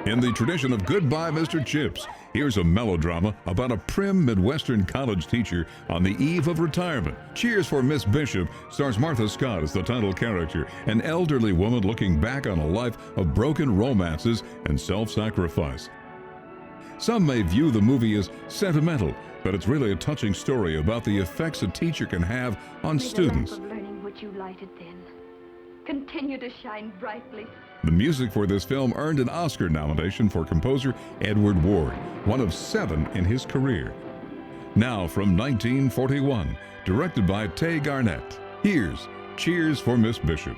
In the tradition of Goodbye, Mr. Chips, here's a melodrama about a prim Midwestern college teacher on the eve of retirement. Cheers for Miss Bishop stars Martha Scott as the title character, an elderly woman looking back on a life of broken romances and self-sacrifice. Some may view the movie as sentimental, but it's really a touching story about the effects a teacher can have on students. May the lamp of learning which you lighted then continue to shine brightly. The music for this film earned an Oscar nomination for composer Edward Ward, one of 7 in his career. Now from 1941, directed by Tay Garnett, here's Cheers for Miss Bishop.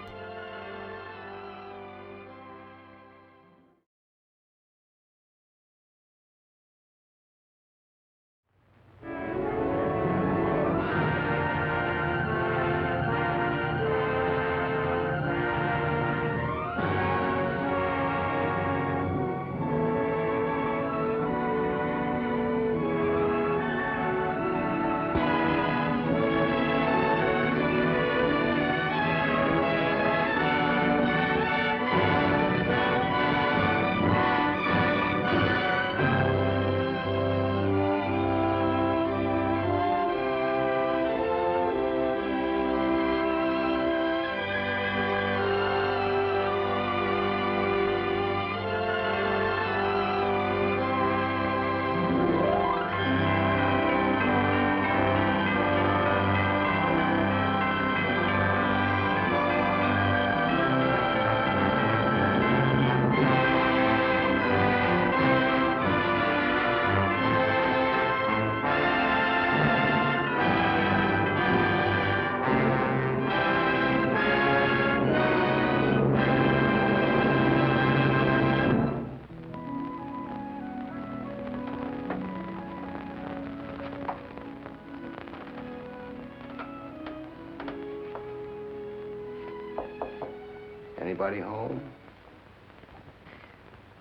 Anybody home?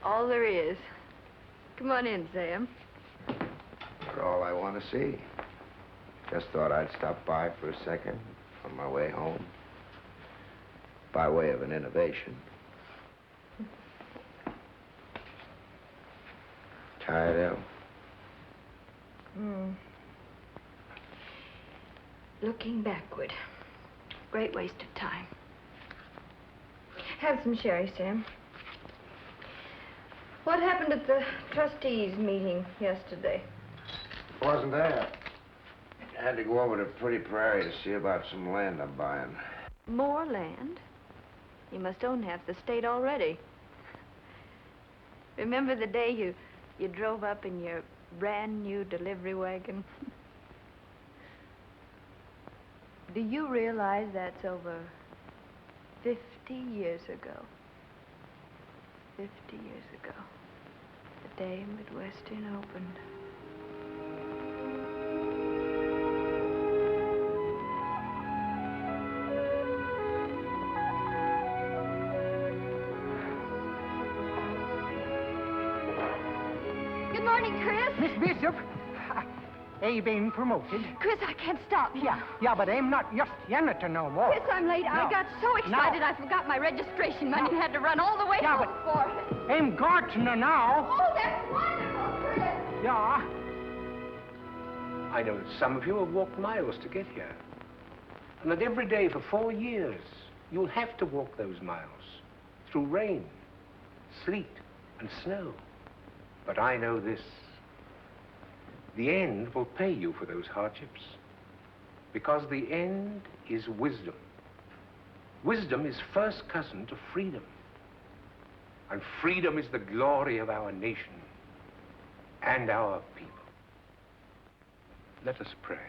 All there is. Come on in, Sam. You're all I want to see. Just thought I'd stop by for a second on my way home. By way of an innovation. Tired, El? Looking backward. Great waste of time. Have some sherry, Sam. What happened at the trustees' meeting yesterday? Wasn't there. I had to go over to Pretty Prairie to see about some land I'm buying. More land? You must own half the state already. Remember the day you drove up in your brand new delivery wagon? Do you realize that's over 50 years ago? 50 years ago. The day Midwestern opened. Good morning, Chris. Miss Bishop, you been promoted. Chris, I can't stop now. Yeah, but I'm not just janitor no more. Chris, I'm late. I got so excited I forgot my registration money and had to run all the way home for it. I'm gardener now. Oh, that's wonderful, Chris. Yeah. I know that some of you have walked miles to get here. And that every day for 4 years, you'll have to walk those miles. Through rain, sleet, and snow. But I know this. The end will pay you for those hardships. Because the end is wisdom. Wisdom is first cousin to freedom. And freedom is the glory of our nation and our people. Let us pray.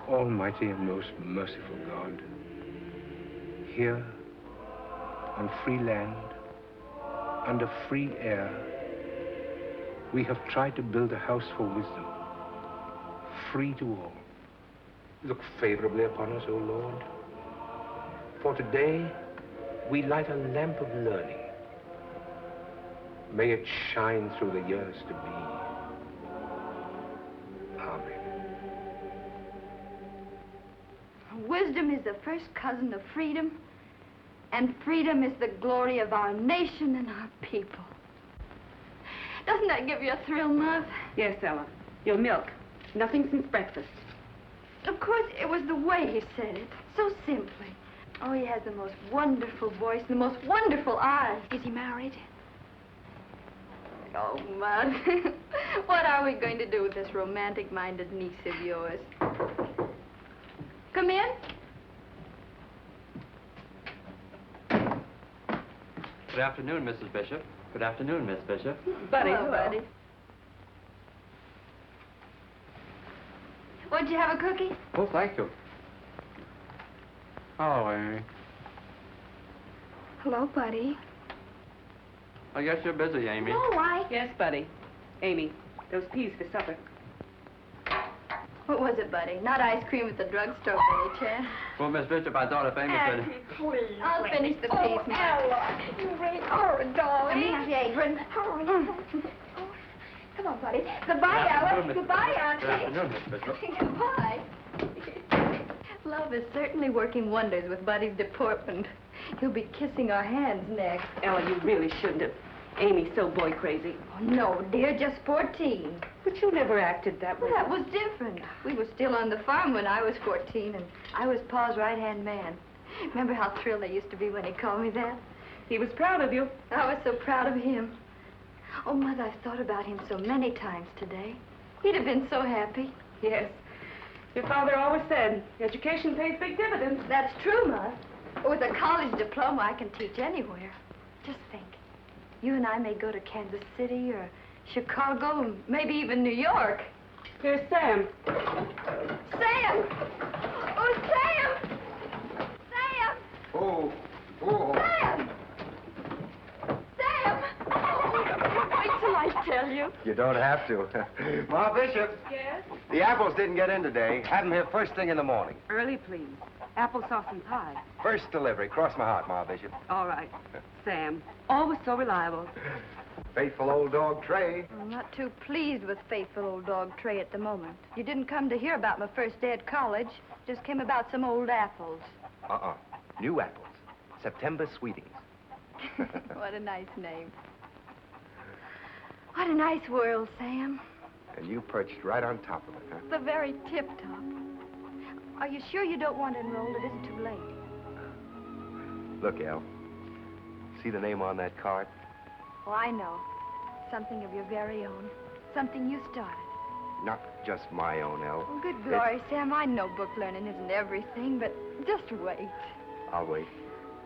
Almighty and most merciful God, here on free land, under free air, we have tried to build a house for wisdom, free to all. Look favorably upon us, O Lord. For today, we light a lamp of learning. May it shine through the years to be. Amen. Wisdom is the first cousin of freedom And freedom is the glory of our nation and our people. Doesn't that give you a thrill, Mother? Yes, Ella. Your milk. Nothing since breakfast. Of course, it was the way he said it, so simply. Oh, he has the most wonderful voice, the most wonderful eyes. Is he married? Oh, Mud, what are we going to do with this romantic-minded niece of yours? Come in. Good afternoon, Mrs. Bishop. Good afternoon, Miss Bishop. Buddy, Hello, Buddy. Would you have a cookie? Oh, thank you. Hello, Amy. Hello, Buddy. I guess you're busy, Amy. No, I... Yes, Buddy. Amy, those peas for supper. What was it, Buddy? Not ice cream at the drugstore, by any chance? Well, Miss Bishop, I thought if Amy could... Please. I'll finish the peas, Mom. Ella, you ain't horrid, darling. Let me have the apron. Hurry. Come on, Buddy. Goodbye, Good Ella. afternoon, Miss Goodbye, Bishop. Auntie. Good afternoon, Miss Bishop. Goodbye. Love is certainly working wonders with Buddy's deportment. He'll be kissing our hands next. Ella, you really shouldn't have. Amy's so boy crazy. Oh, no, dear, just 14. But you never acted that way. Well, that was different. We were still on the farm when I was 14, and I was Pa's right-hand man. Remember how thrilled I used to be when he called me that? He was proud of you. I was so proud of him. Oh, Mother, I've thought about him so many times today. He'd have been so happy. Yes. Your father always said, education pays big dividends. That's true, Mother. With a college diploma, I can teach anywhere. Just think. You and I may go to Kansas City or Chicago, and maybe even New York. Here's Sam. Sam! Oh, Sam! Sam! Oh. Sam! Sam! Wait till I tell you. You don't have to. Ma Bishop, Yes? the apples didn't get in today. Have them here first thing in the morning. Early, please. Applesauce and pie. First delivery. Cross my heart, Ma Bishop. All right. Sam, always so reliable. Faithful old dog Trey. I'm not too pleased with faithful old dog Trey at the moment. You didn't come to hear about my first day at college. Just came about some old apples. New apples. September sweetings. What a nice name. What a nice world, Sam. And you perched right on top of it, huh? The very tip-top. Are you sure you don't want to enroll? It isn't too late. Look, El. See the name on that card? Oh, I know. Something of your very own. Something you started. Not just my own, El. Oh, good glory, Sam. I know book learning isn't everything, but just wait. I'll wait.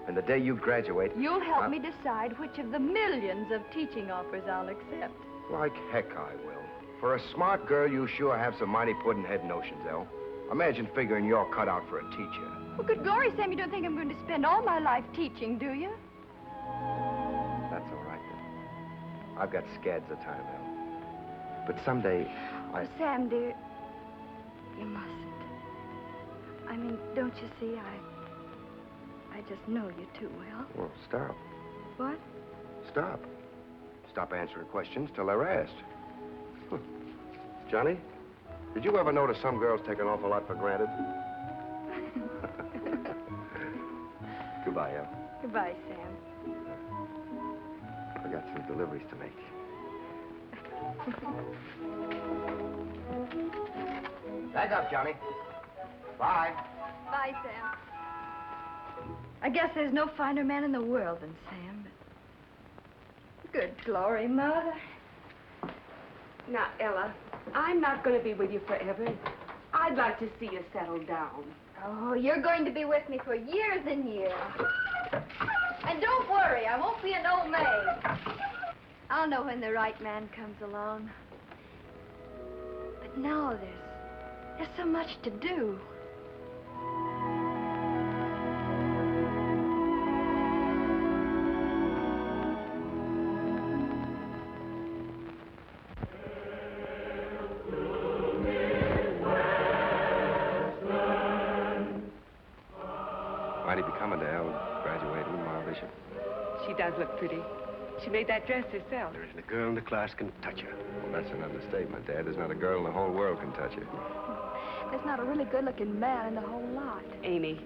And the day you graduate... You'll help me decide which of the millions of teaching offers I'll accept. Like heck I will. For a smart girl, you sure have some mighty puddin'-head notions, El. Imagine figuring you're cut out for a teacher. Well, good glory, Sam, you don't think I'm going to spend all my life teaching, do you? That's all right, then. I've got scads of time, El. But someday, Oh, Sam, dear, you mustn't. I mean, don't you see, I just know you too well. Well, stop. What? Stop. Stop answering questions till they're asked. Johnny, did you ever notice some girls take an awful lot for granted? Goodbye, El. Goodbye, Sam. I got some deliveries to make. Back up, Johnny. Bye. Bye, Sam. I guess there's no finer man in the world than Sam, but... Good glory, Mother. Now, Ella, I'm not going to be with you forever. I'd like to see you settle down. Oh, you're going to be with me for years and years. And don't worry, I won't be an old maid. I'll know when the right man comes along. But now there's so much to do. Mighty becoming to El graduating, Ma Bishop. She does look pretty. She made that dress herself. There isn't a girl in the class can touch her. Well, that's an understatement, Dad. There's not a girl in the whole world can touch her. There's not a really good-looking man in the whole lot. Amy.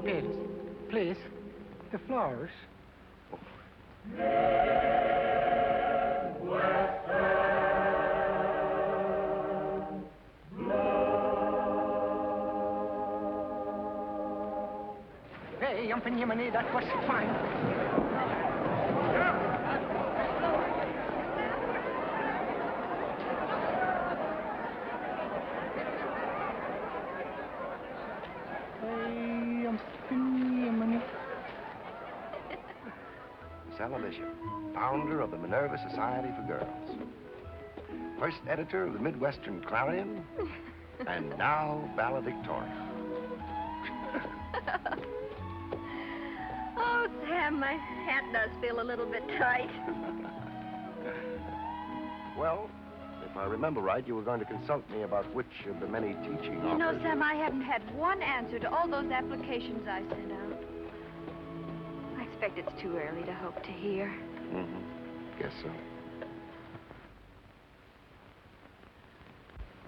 Yes, please. The flowers. Hey, Yumpanimini, that was fine. Ella Bishop, founder of the Minerva Society for Girls. First editor of the Midwestern Clarion, and now valedictorian. Oh, Sam, my hat does feel a little bit tight. Well, if I remember right, you were going to consult me about which of the many teaching offers... You know, Sam, I haven't had one answer to all those applications I sent out. I expect it's too early to hope to hear. Mm-hmm. Guess so.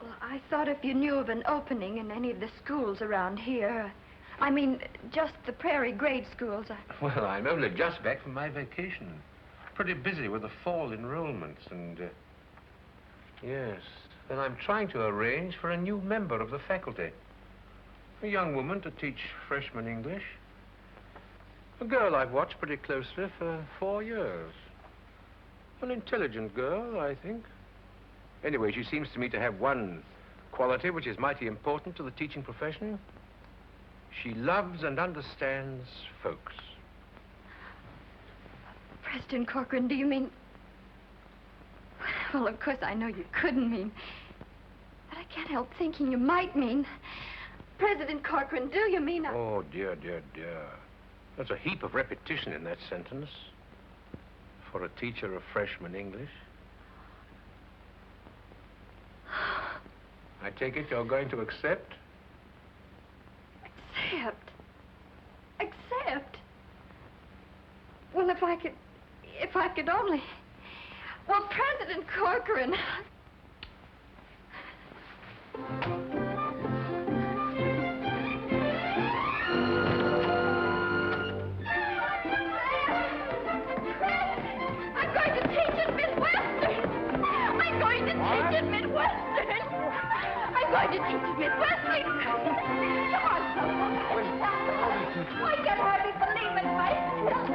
Well, I thought if you knew of an opening in any of the schools around here, I mean, just the prairie grade schools. Well, I'm only just back from my vacation. Pretty busy with the fall enrollments and, yes. And I'm trying to arrange for a new member of the faculty. A young woman to teach freshman English. A girl I've watched pretty closely for 4 years. An intelligent girl, I think. Anyway, she seems to me to have one quality which is mighty important to the teaching profession. She loves and understands folks. Preston Corcoran, do you mean... Well, of course, I know you couldn't mean... But I can't help thinking you might mean... President Corcoran, do you mean... Oh, dear, dear, dear. There's a heap of repetition in that sentence for a teacher of freshman English. I take it you're going to accept? Accept? Well, if I could only... Well, President Corcoran... I'm going to teach at Midwestern. Come on, I can hardly believe it myself.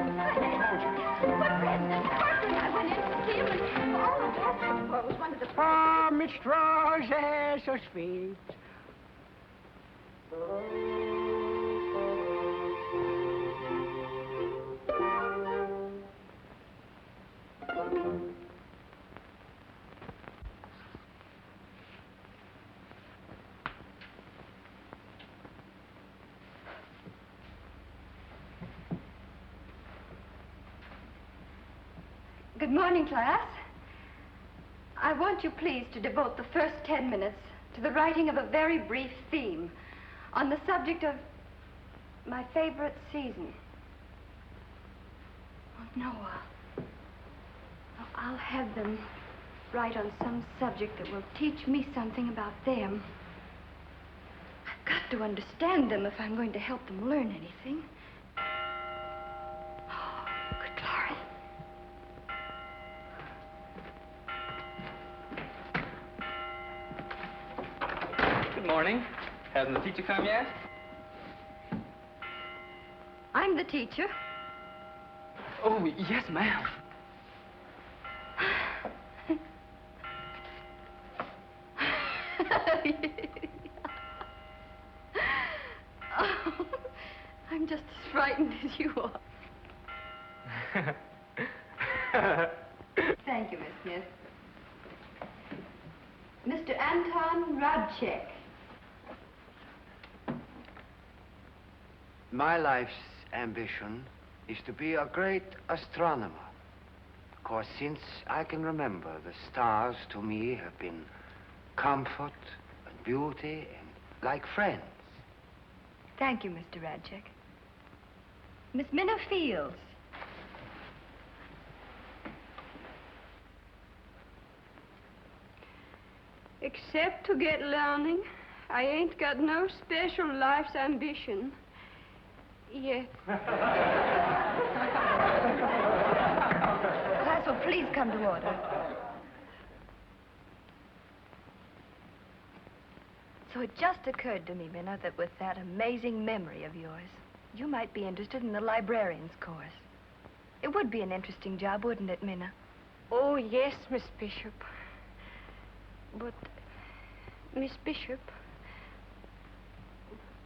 But President Corcoran, I went in to see him, and all I asked for was one of the... Ah, Miss Rose, so sweet. Good morning, class. I want you, please, to devote the first 10 minutes to the writing of a very brief theme on the subject of my favorite season. Oh, Noah. Oh, I'll have them write on some subject that will teach me something about them. I've got to understand them if I'm going to help them learn anything. Oh, good glory. Good morning. Hasn't the teacher come yet? I'm the teacher. Oh, yes, ma'am. Oh, I'm just as frightened as you are. Thank you, Miss Smith. Mr. Anton Radchek. My life's ambition is to be a great astronomer. Because since I can remember, the stars to me have been comfort and beauty and like friends. Thank you, Mr. Radchek. Miss Minna Fields. Except to get learning, I ain't got no special life's ambition. Yes. Class will please come to order. So it just occurred to me, Minna, that with that amazing memory of yours, you might be interested in the librarian's course. It would be an interesting job, wouldn't it, Minna? Oh, yes, Miss Bishop. But, Miss Bishop,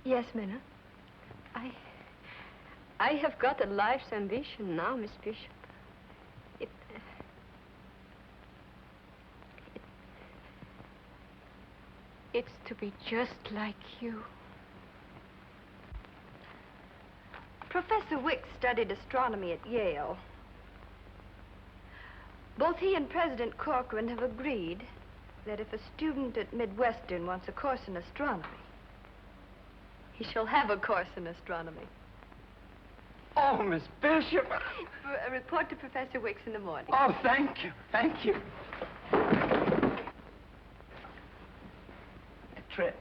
Yes, Minna? I have got a life's ambition now, Miss Bishop. It's to be just like you. Professor Wicks studied astronomy at Yale. Both he and President Corcoran have agreed that if a student at Midwestern wants a course in astronomy, he shall have a course in astronomy. Oh, Miss Bishop. Report to Professor Wicks in the morning. Oh, thank you. Thank you. A trip.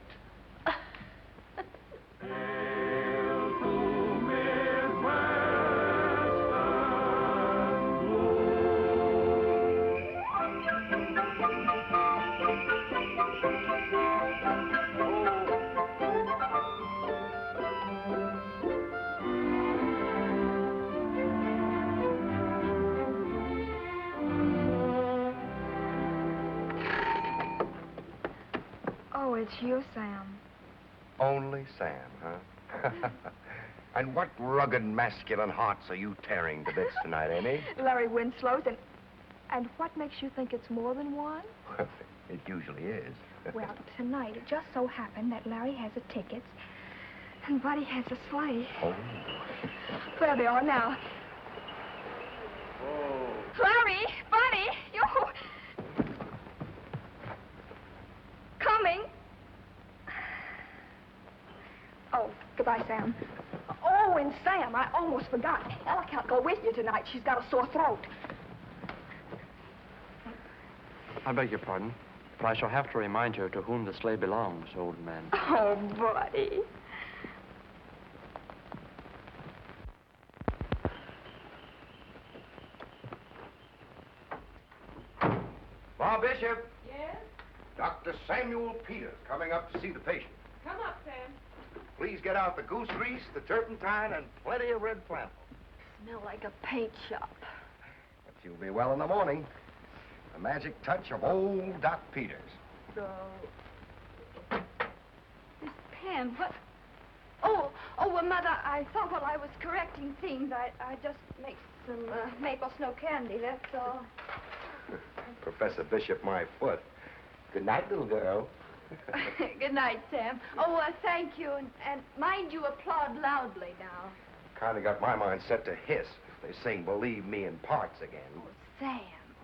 Oh, it's you, Sam. Only Sam, huh? And what rugged masculine hearts are you tearing to bits tonight, Amy? Larry Winslow's, and what makes you think it's more than one? It usually is. Well, tonight it just so happened that Larry has the tickets and Buddy has a sleigh. Oh. There they are now. Oh. Larry, Buddy, you coming? Oh, goodbye, Sam. Oh, and Sam, I almost forgot. Ella can't go with you tonight. She's got a sore throat. I beg your pardon, but I shall have to remind you to whom the sleigh belongs, old man. Oh, Buddy. Ma Bishop. Yes? Dr. Samuel Peters coming up to see the patient. Come up, Sam. Please get out the goose grease, the turpentine, and plenty of red flannel. Smell like a paint shop. But you'll be well in the morning. The magic touch of old Doc Peters. Miss Pam, what? Oh, well, Mother, I thought while I was correcting things, I just make some maple snow candy, that's all. Professor Bishop, my foot. Good night, little girl. Good night, Sam. Oh, thank you, and mind you applaud loudly now. Kind of got my mind set to hiss. They sing Believe Me in parts again. Oh, Sam.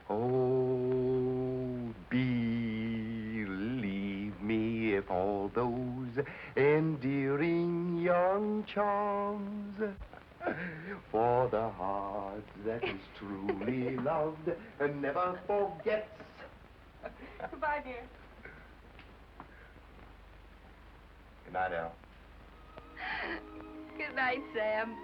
Oh, believe me if all those endearing young charms for the heart that is truly loved and never forgets. Goodbye, dear. Good night, Al. Good night, Sam.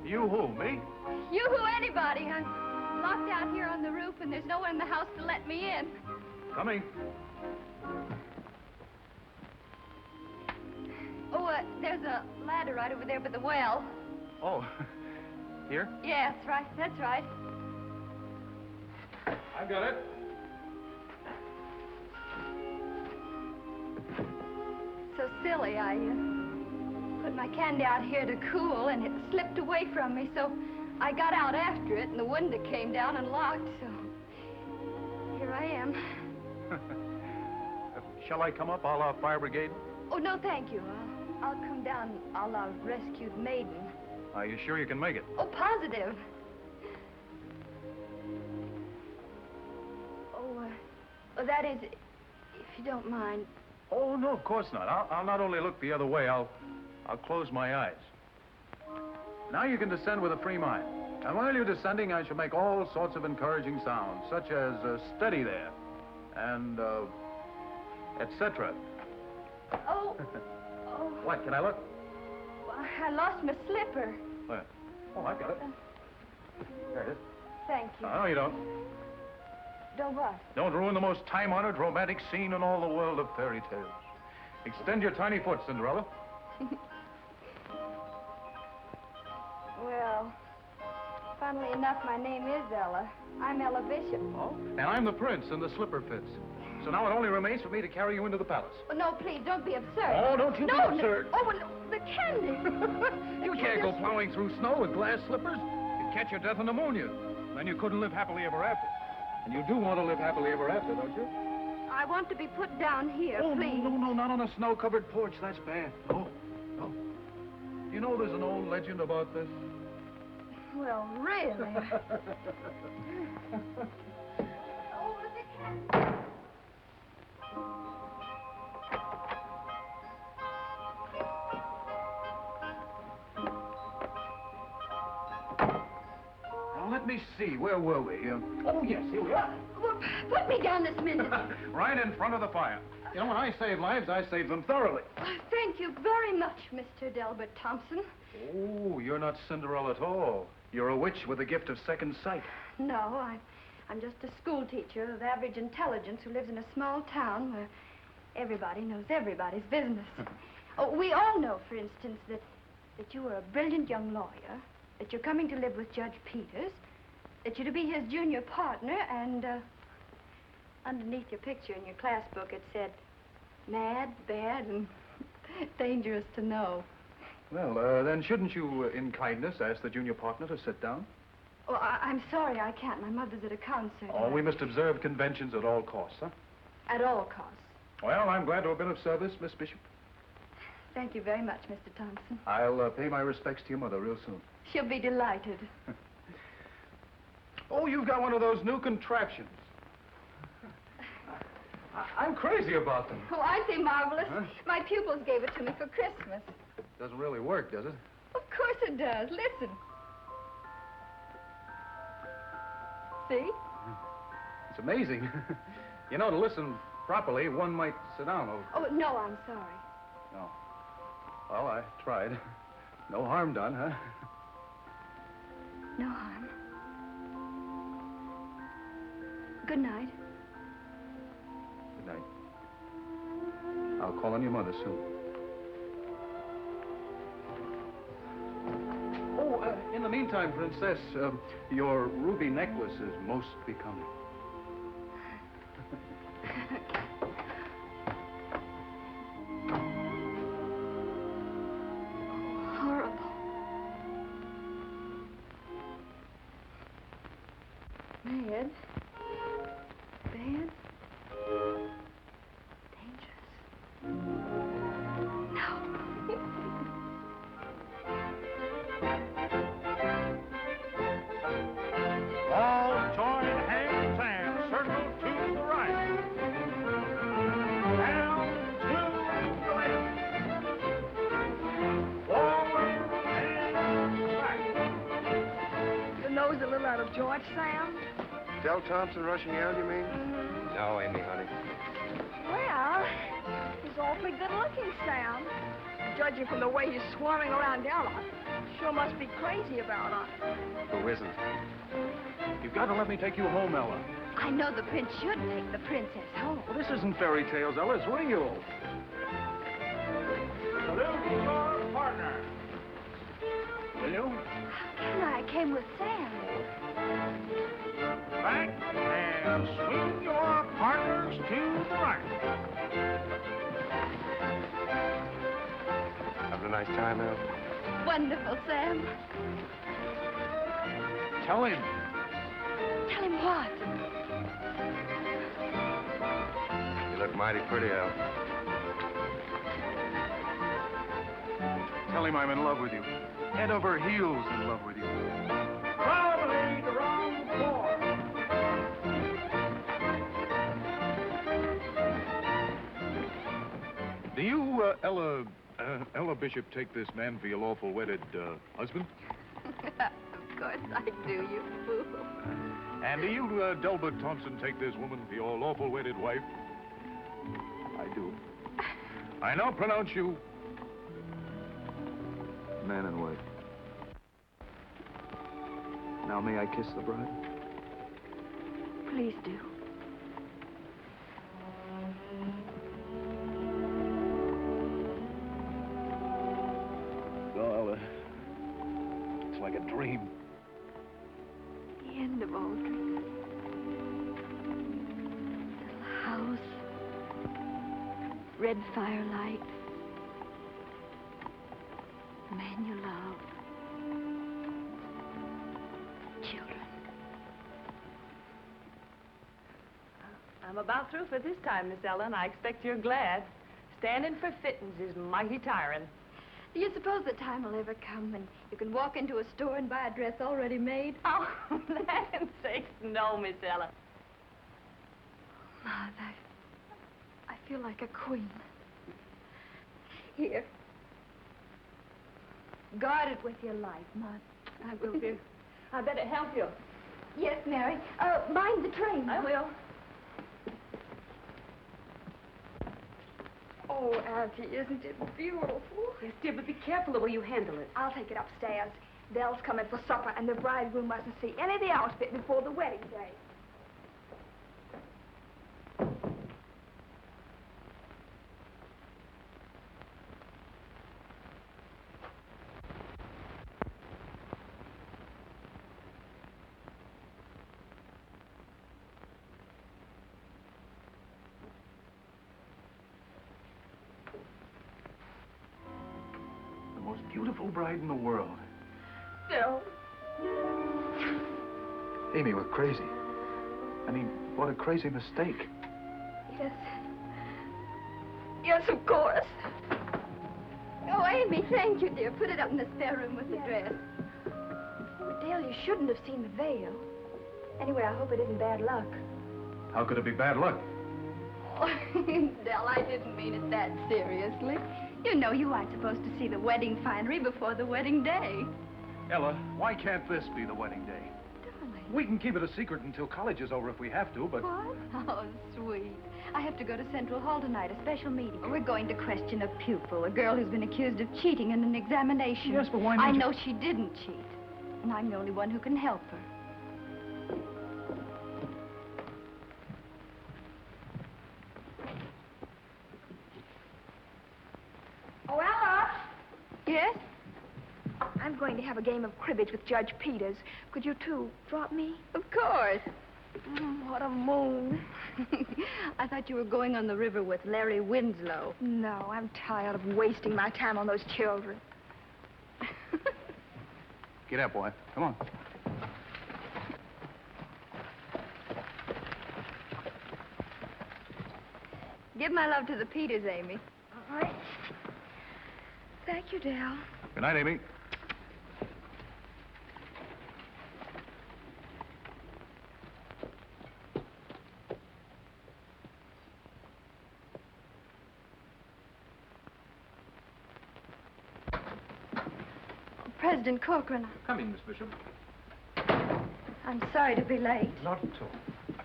You who, me? You who, anybody. I'm locked out here on the roof, and there's no one in the house to let me in. Coming. Oh, there's a ladder right over there by the well. Oh, here? Yeah, that's right. That's right. I've got it. So silly. I put my candy out here to cool, and it slipped away from me, so I got out after it, and the window came down and locked, so here I am. Shall I come up a la fire brigade? Oh, no, thank you. I'll come down a la rescued maiden. Are you sure you can make it? Oh, positive. Oh, that is, if you don't mind. Oh, no, of course not. I'll not only look the other way, I'll close my eyes. Now you can descend with a free mind. And while you're descending, I shall make all sorts of encouraging sounds, such as steady there, and, etc. Oh. Oh. What, can I look? Well, I lost my slipper. Where? Oh, I've got it. There it is. Thank you. No, you don't. Don't what? Don't ruin the most time-honored romantic scene in all the world of fairy tales. Extend your tiny foot, Cinderella. Well, funnily enough, my name is Ella. I'm Ella Bishop. Oh? And I'm the prince in the slipper fits. So now it only remains for me to carry you into the palace. Oh, no, please, don't be absurd. Oh, don't you be absurd. No. Oh, no, the candy. You can't go plowing through snow with glass slippers. You'd catch your death of pneumonia. Then you couldn't live happily ever after. And you do want to live happily ever after, don't you? I want to be put down here, Oh, please. no, not on a snow-covered porch. That's bad. No. You know there's an old legend about this? Well, really? Oh, the candy. Let me see. Where were we? Oh, yes, here we are. Well, put me down this minute. Right in front of the fire. You know, when I save lives, I save them thoroughly. Thank you very much, Mr. Delbert Thompson. Oh, you're not Cinderella at all. You're a witch with a gift of second sight. No, I'm just a school teacher of average intelligence who lives in a small town where everybody knows everybody's business. Oh, we all know, for instance, that you are a brilliant young lawyer, that you're coming to live with Judge Peters, that you're to be his junior partner, and underneath your picture in your class book it said, mad, bad, and dangerous to know. Well, then shouldn't you, in kindness, ask the junior partner to sit down? Oh, I'm sorry, I can't. My mother's at a concert. Oh, we must observe conventions at all costs, huh? At all costs. Well, I'm glad to have been of service, Miss Bishop. Thank you very much, Mr. Thompson. I'll pay my respects to your mother real soon. She'll be delighted. Oh, you've got one of those new contraptions. I'm crazy about them. Oh, aren't they marvelous? Huh? My pupils gave it to me for Christmas. Doesn't really work, does it? Of course it does. Listen. See? It's amazing. You know, to listen properly, one might sit down. Oh, no, I'm sorry. No. Well, I tried. No harm done, huh? No harm. Good night. Good night. I'll call on your mother soon. Oh, in the meantime, Princess, your ruby necklace is most becoming. Horrible. Mad. Bad. Dangerous. No. All join hands and circle to the right. Down to the left. Forward and back. Your nose a little out of joint, Sam? Del Thompson rushing out, you mean? No, Amy, honey. Well, he's awfully good looking, Sam. Judging from the way he's swarming around Della. sure must be crazy about her. Who isn't? You've got to let me take you home, Ella. I know the prince should take the princess home. Well, this isn't fairy tales, Ella. It's real. Salute your partner. Will you? Can I came with Sam? Back and swing your partners to the right. Having a nice time, Al? Wonderful, Sam. Tell him. Tell him what? You look mighty pretty, Al. Tell him I'm in love with you. Head over heels in love with you. Probably the wrong floor. Do you, Ella Bishop, take this man for your lawful wedded husband? Of course I do, you fool. And do you, Delbert Thompson, take this woman for your lawful wedded wife? I do. I now pronounce you man and wife. Now may I kiss the bride? Please do. Well, Ella, it's like a dream. The end of Aldrich. Little house. Red firelight. Man you love. Children. I'm about through for this time, Miss Ellen. I expect you're glad. Standing for fittings is mighty tiring. Do you suppose the time will ever come when you can walk into a store and buy a dress already made? Oh, land's sakes, no, Miss Ellen. Mother, I feel like a queen. Here. Guard it with your life, Mother. I will do. I better help you. Yes, Mary. Mind the train. I will. Oh, Auntie, isn't it beautiful? Yes, dear, but be careful the way you handle it. I'll take it upstairs. Dell's coming for supper, and the bridegroom mustn't see any of the outfit before the wedding day. The most beautiful bride in the world. No. Amy, we're crazy. I mean, what a crazy mistake. Yes. Yes, of course. Oh, Amy, thank you, dear. Put it up in the spare room with the dress. Oh, Dale, you shouldn't have seen the veil. Anyway, I hope it isn't bad luck. How could it be bad luck? Oh, Dell, I didn't mean it that seriously. You know you aren't supposed to see the wedding finery before the wedding day. Ella, why can't this be the wedding day? Darling. We can keep it a secret until college is over if we have to, but... What? Oh, sweet. I have to go to Central Hall tonight, a special meeting. We're going to question a pupil, a girl who's been accused of cheating in an examination. Yes, but why I didn't you... know she didn't cheat, and I'm the only one who can help her. Oh, Ella! Yes? I'm going to have a game of cribbage with Judge Peters. Could you two drop me? Of course. What a moon. I thought you were going on the river with Larry Winslow. No, I'm tired of wasting my time on those children. Get up, boy. Come on. Give my love to the Peters, Amy. All right. Thank you, Dale. Good night, Amy. President Corcoran, Come in, Miss Bishop. I'm sorry to be late. Not at all.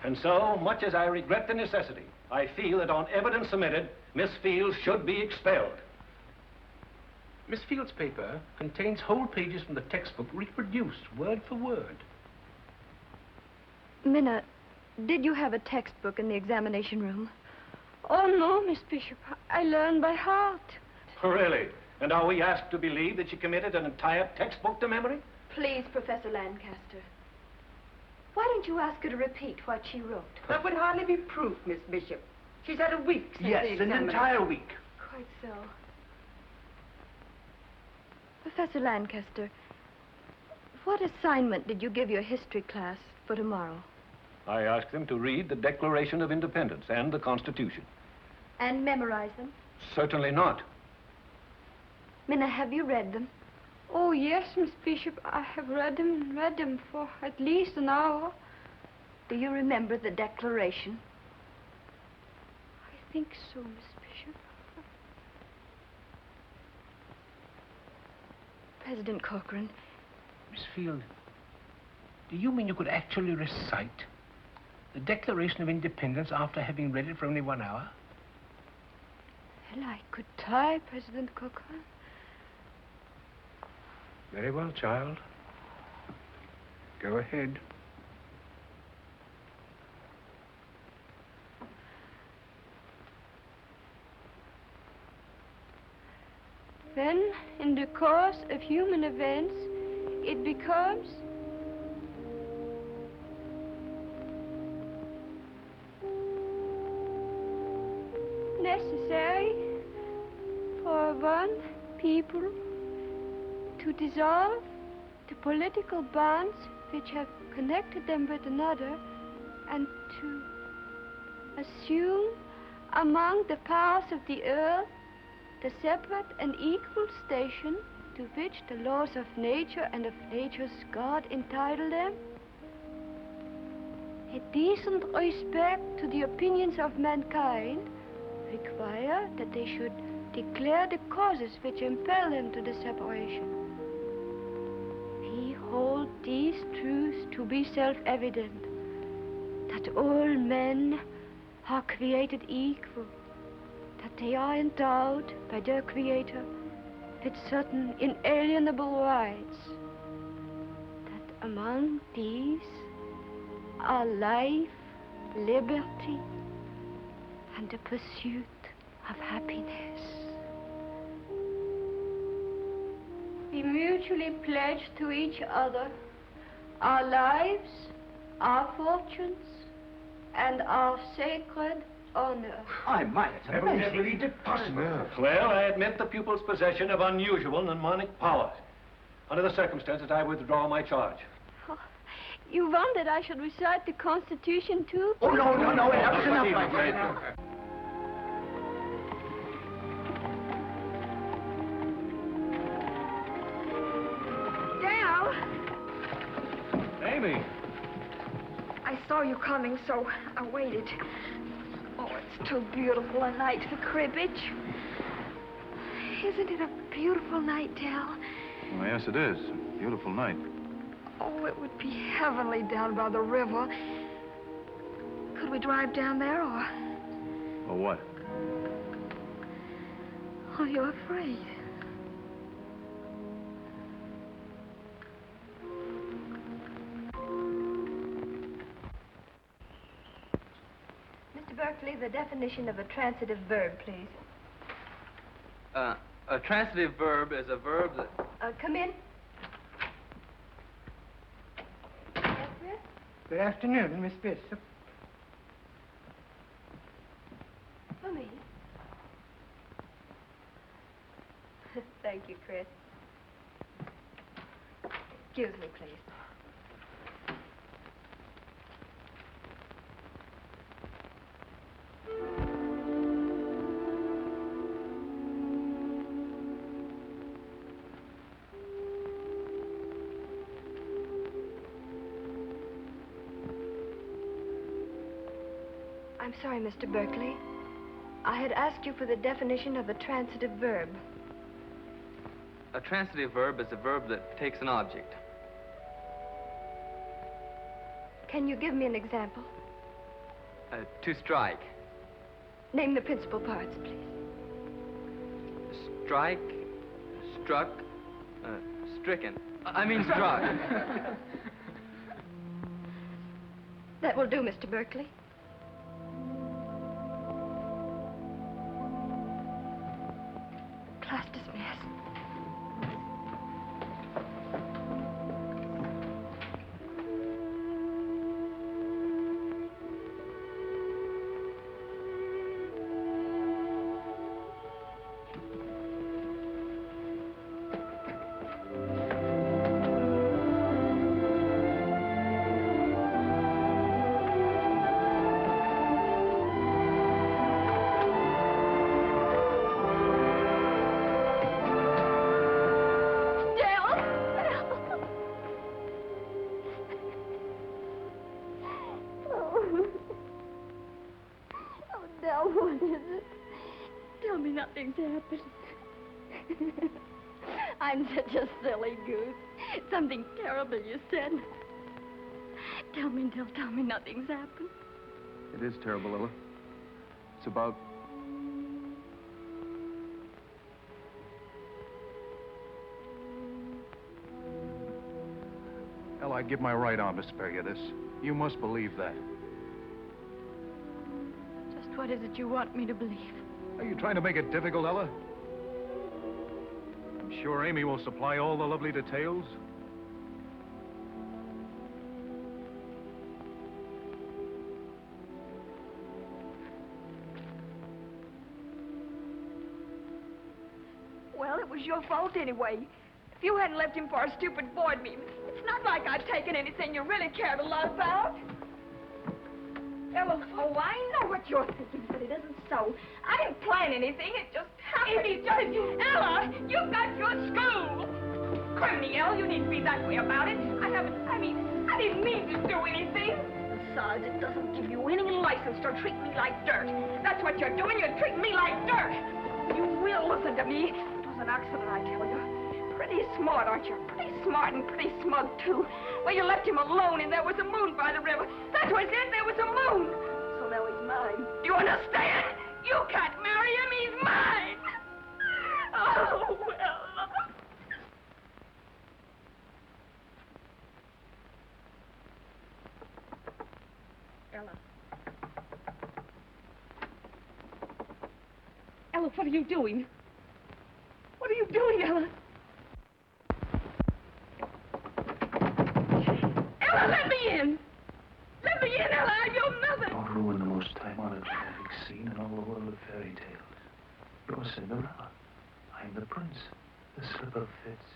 And so, much as I regret the necessity, I feel that on evidence submitted, Miss Fields should be expelled. Miss Field's paper contains whole pages from the textbook reproduced word for word. Minna, did you have a textbook in the examination room? Oh, no, Miss Bishop. I learned by heart. Really? And are we asked to believe that she committed an entire textbook to memory? Please, Professor Lancaster. Why don't you ask her to repeat what she wrote? That would hardly be proof, Miss Bishop. She's had a week since the Yes, an examination. entire week. Quite so. Professor Lancaster, what assignment did you give your history class for tomorrow? I asked them to read the Declaration of Independence and the Constitution. And memorize them? Certainly not. Minna, have you read them? Oh, yes, Miss Bishop. I have read them for at least an hour. Do you remember the Declaration? I think so, Miss Bishop. President Corcoran. Miss Field, do you mean you could actually recite the Declaration of Independence after having read it for only 1 hour? Well, I could try, President Corcoran. Very well, child. Go ahead. When, in the course of human events, it becomes necessary for one people to dissolve the political bonds which have connected them with another and to assume among the powers of the earth the separate and equal station to which the laws of nature and of nature's God entitle them. A decent respect to the opinions of mankind require that they should declare the causes which impel them to the separation. We hold these truths to be self-evident, that all men are created equal, that they are endowed by their Creator with certain inalienable rights, that among these are life, liberty, and the pursuit of happiness. We mutually pledge to each other our lives, our fortunes, and our sacred honor. I might. Never believed it possible. Well, I admit the pupil's possession of unusual mnemonic powers. Under the circumstances, I withdraw my charge. Oh, you want that I should recite the Constitution, too? Oh, no, that's enough. Dale! Amy! I saw you coming, so I waited. Oh, it's too beautiful a night for cribbage. Isn't it a beautiful night, Dale? Well, yes, it is. A beautiful night. Oh, it would be heavenly down by the river. Could we drive down there, or Or what? are you afraid? Mr. Berkeley, the definition of a transitive verb, please. A transitive verb is a verb that... Come in. Yes, Chris? Good afternoon, Miss Bishop. For me. Thank you, Chris. Excuse me, please. I'm sorry, Mr. Berkeley. I had asked you for the definition of a transitive verb. A transitive verb is a verb that takes an object. Can you give me an example? To strike. Name the principal parts, please. Strike, Stricken. I mean struck. That will do, Mr. Berkeley. Class dismissed. Nothing's happened. I'm such a silly goose. Something terrible you said. Tell me, Dill, tell me nothing's happened. It is terrible, Ella. It's about... Ella, I'd give my right arm to spare you this. You must believe that. Just what is it you want me to believe? Are you trying to make it difficult, Ella? I'm sure Amy will supply all the lovely details. Well, it was your fault anyway. If you hadn't left him for a stupid board meeting, it's not like I'd taken anything you really cared a lot about. Ella, oh, I know what you're thinking, but it isn't so. I didn't plan anything. It just happened. Ella, you've got your school. Criminy, Ella, you needn't be that way about it. I didn't mean to do anything. Besides, it doesn't give you any license to treat me like dirt. That's what you're doing. You're treating me like dirt. You will listen to me. It was an accident, I tell you. Pretty smart, aren't you? Pretty smart and pretty smug, too. Well, you left him alone, and there was a moon by the river. That was it. There was a moon. So now he's mine. Do you understand? You can't marry him. He's mine. Oh, well. Ella. Ella, what are you doing? What are you doing, Ella? Ella, let me in! Let me in, Ella! I'm your mother! Don't ruin the most time-honored romantic scene in all the world of fairy tales. You're Cinderella. I'm the prince. The slipper fits.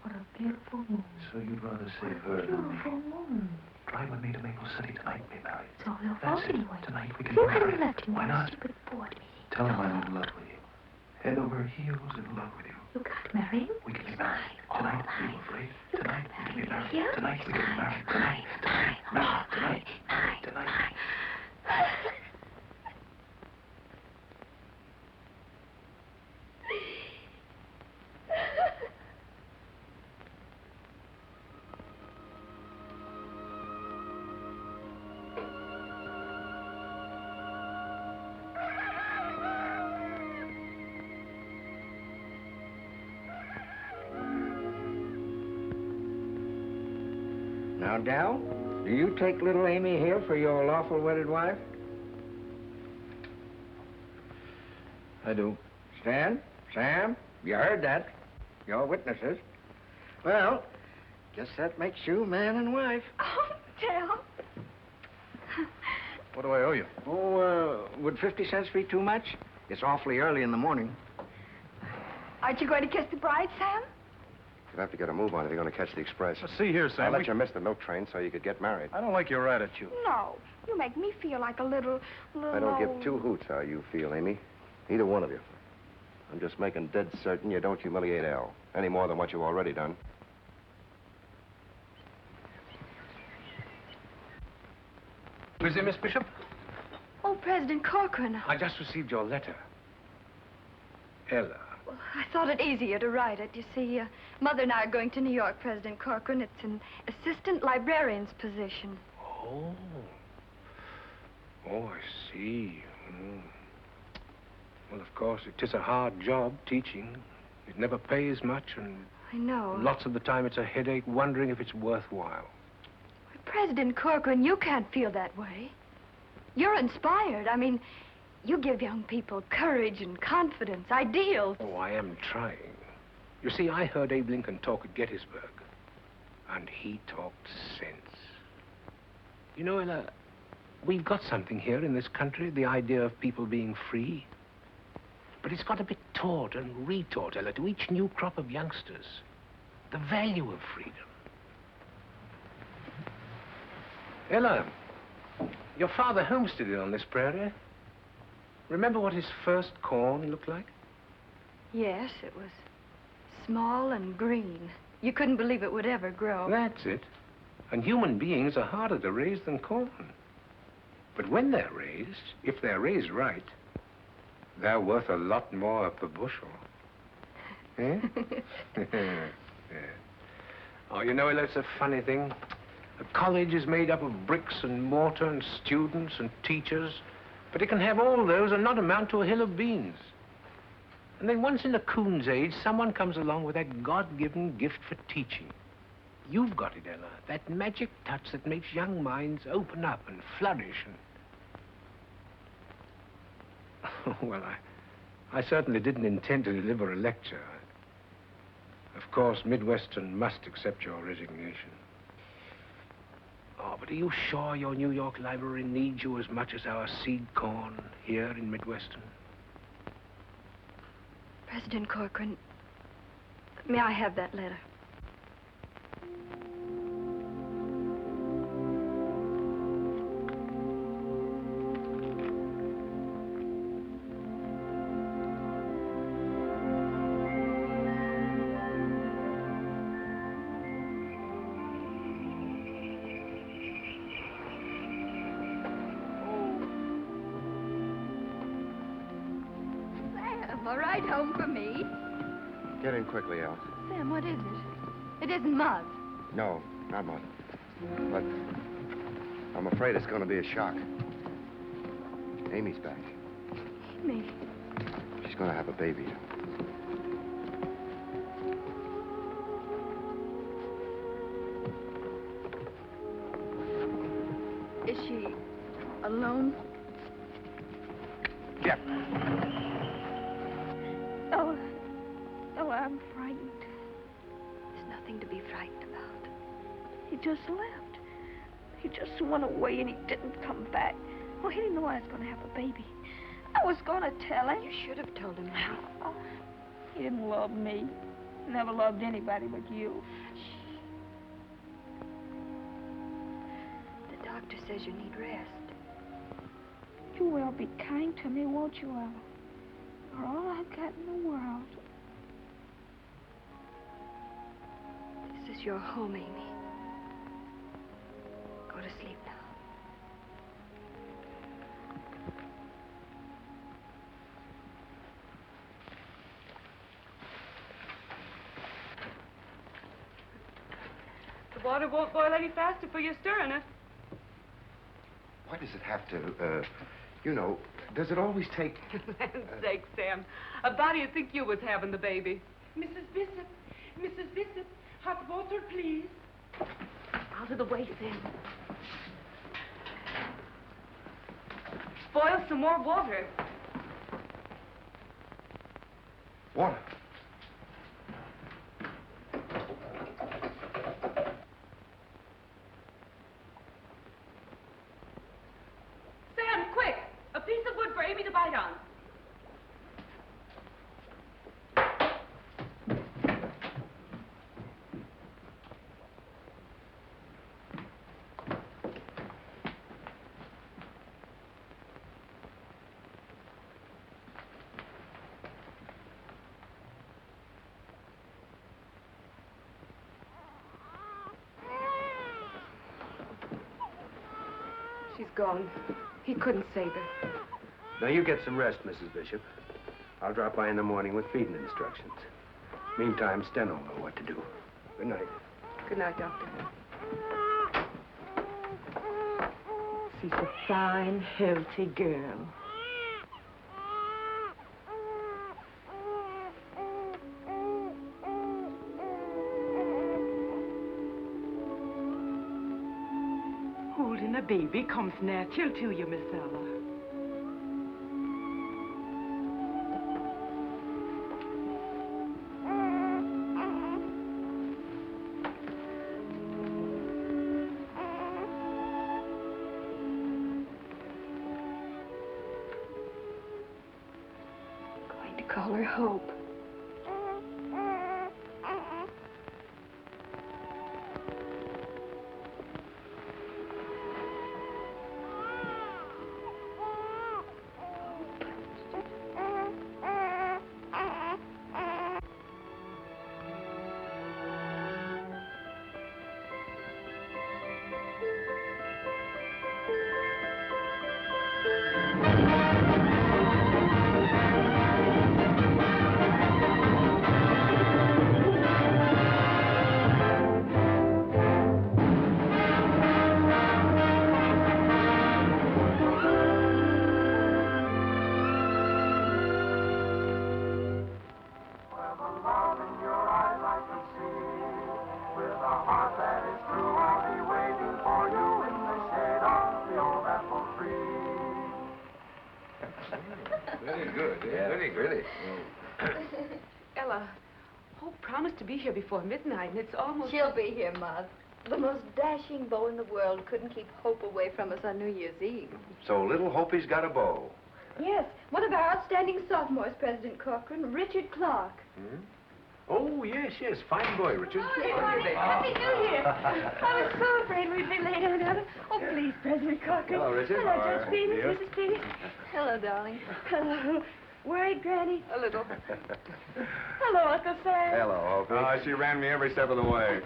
What a beautiful moon. So you'd rather save her than me. Beautiful moon. Drive with me to Maple City tonight and be married. It's all your That's fault it. anyway. Tonight we can You be hadn't married. left him Why for a not? stupid board meeting. Tell him I'm in love with you. Head over heels in love with you. You can't marry him. We can be married. Tonight, are you afraid? Tonight we can be married. Here? Tonight we can be married. Tonight. Married. Tonight. Now, Dal, do you take little Amy here for your lawful wedded wife? I do. Stan, Sam, you heard that. You're witnesses. Well, guess that makes you man and wife. Oh, Dale. What do I owe you? Oh, would 50 cents be too much? It's awfully early in the morning. Aren't you going to kiss the bride, Sam? You'll have to get a move on if you're going to catch the express. Now, see here, Sam. I'll let you miss the milk train so you could get married. I don't like your attitude. No. You make me feel like a little... I don't give two hoots how you feel, Amy. Either one of you. I'm just making dead certain you don't humiliate Al, any more than what you've already done. Is it, Miss Bishop? Oh, President Corcoran. I just received your letter. Ella. Well, I thought it easier to write it. You see, Mother and I are going to New York, President Corcoran. It's an assistant librarian's position. Oh. Oh, I see. Well, of course, it is a hard job, teaching. It never pays much, and I know. lots of the time it's a headache wondering if it's worthwhile. President Corcoran, you can't feel that way. You're inspired. I mean, you give young people courage and confidence, ideals. Oh, I am trying. You see, I heard Abe Lincoln talk at Gettysburg, and he talked sense. You know, Ella, we've got something here in this country, the idea of people being free. But it's got to be taught and retaught, Ella, to each new crop of youngsters. The value of freedom. Ella, your father homesteaded on this prairie. Remember what his first corn looked like? Yes, it was small and green. You couldn't believe it would ever grow. That's it. And human beings are harder to raise than corn. But when they're raised, if they're raised right, they're worth a lot more per bushel. Eh? Yeah. Oh, you know, it's a funny thing. A college is made up of bricks and mortar and students and teachers, but it can have all those and not amount to a hill of beans. And then once in a coon's age, someone comes along with that God-given gift for teaching. You've got it, Ella, that magic touch that makes young minds open up and flourish and... Well, I certainly didn't intend to deliver a lecture. Of course, Midwestern must accept your resignation. Oh, but are you sure your New York library needs you as much as our seed corn here in Midwestern? President Corcoran, may I have that letter? A ride home for me? Get in quickly, Al. Sam, what is it? It isn't mud. No, not mud. But I'm afraid it's going to be a shock. Amy's back. Amy. She's going to have a baby. Is she alone? Yep. Oh, I'm frightened. There's nothing to be frightened about. He just left. He just went away and he didn't come back. Oh, he didn't know I was going to have a baby. I was going to tell him. You should have told him that. Oh, he didn't love me. Never loved anybody but you. The doctor says you need rest. You will be kind to me, won't you, Ella? You're all I've got in the world. This is your home, Amy. Go to sleep now. The water won't boil any faster for your stirring it. Why does it have to, you know, does it always take... For land's sake, Sam. A body would think you was having the baby. Mrs. Bishop, hot water, please. Out of the way, Sam. Boil some more water. Water? Sam, quick! A piece of wood for Amy to bite on. She's gone. He couldn't save her. Now, you get some rest, Mrs. Bishop. I'll drop by in the morning with feeding instructions. Meantime, Sten will know what to do. Good night. Good night, Doctor. She's a fine, healthy girl. raising a baby comes natural to you, Miss Ella. Going to call her Hope. Very good. Yeah. Really. Ella, Hope promised to be here before midnight, and it's almost... She'll be here, Ma. The most dashing beau in the world couldn't keep Hope away from us on New Year's Eve. So little Hope's got a beau. Yes, one of our outstanding sophomores, President Corcoran, Richard Clark. Hmm? Oh, yes. Fine boy, Richard. Happy New Year. I was so afraid we'd be late, Anna. Oh, please, President Corcoran. Hello, Richard. Hello, Judge Stevens, dear. Mrs. Stevens. Hello, darling. Hello. Worried, Granny? A little. Hello, Uncle Sam. Hello, Hope. She ran me every step of the way.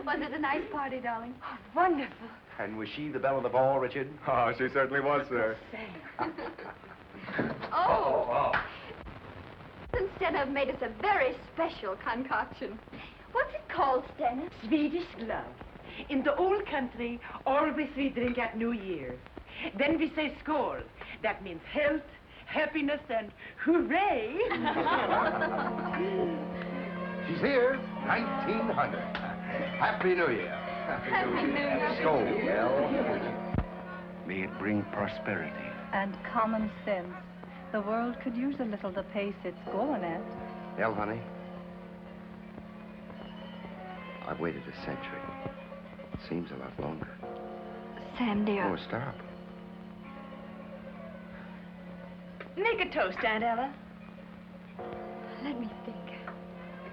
Was it a nice party, darling? Oh, wonderful. And was she the belle of the ball, Richard? Oh, she certainly was, sir. Oh! Instead have made us a very special concoction. What's it called, Stana? Swedish glove. In the old country, always we drink at New Year's. Then we say skål. That means health, happiness, and hooray! She's here, 1900. Happy New Year. Happy New Year. Skål. Well, may it bring prosperity. And common sense. The world could use a little the pace it's going at. Well, honey, I've waited a century. It seems a lot longer. Sam, dear. Oh, stop. Make a toast, Aunt Ella. Let me think.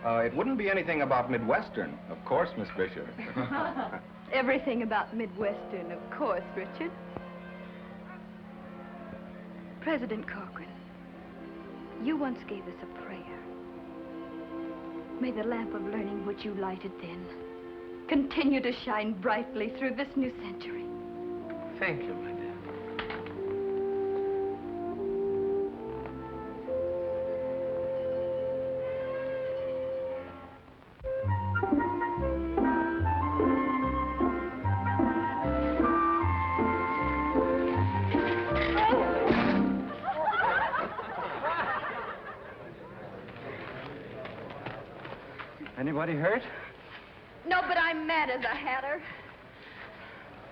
It wouldn't be anything about Midwestern, of course, Miss Bishop. Everything about Midwestern, of course, Richard. President Corcoran, you once gave us a prayer. May the lamp of learning which you lighted then continue to shine brightly through this new century. Thank you, my dear. Anybody hurt? No, but I'm mad as a hatter.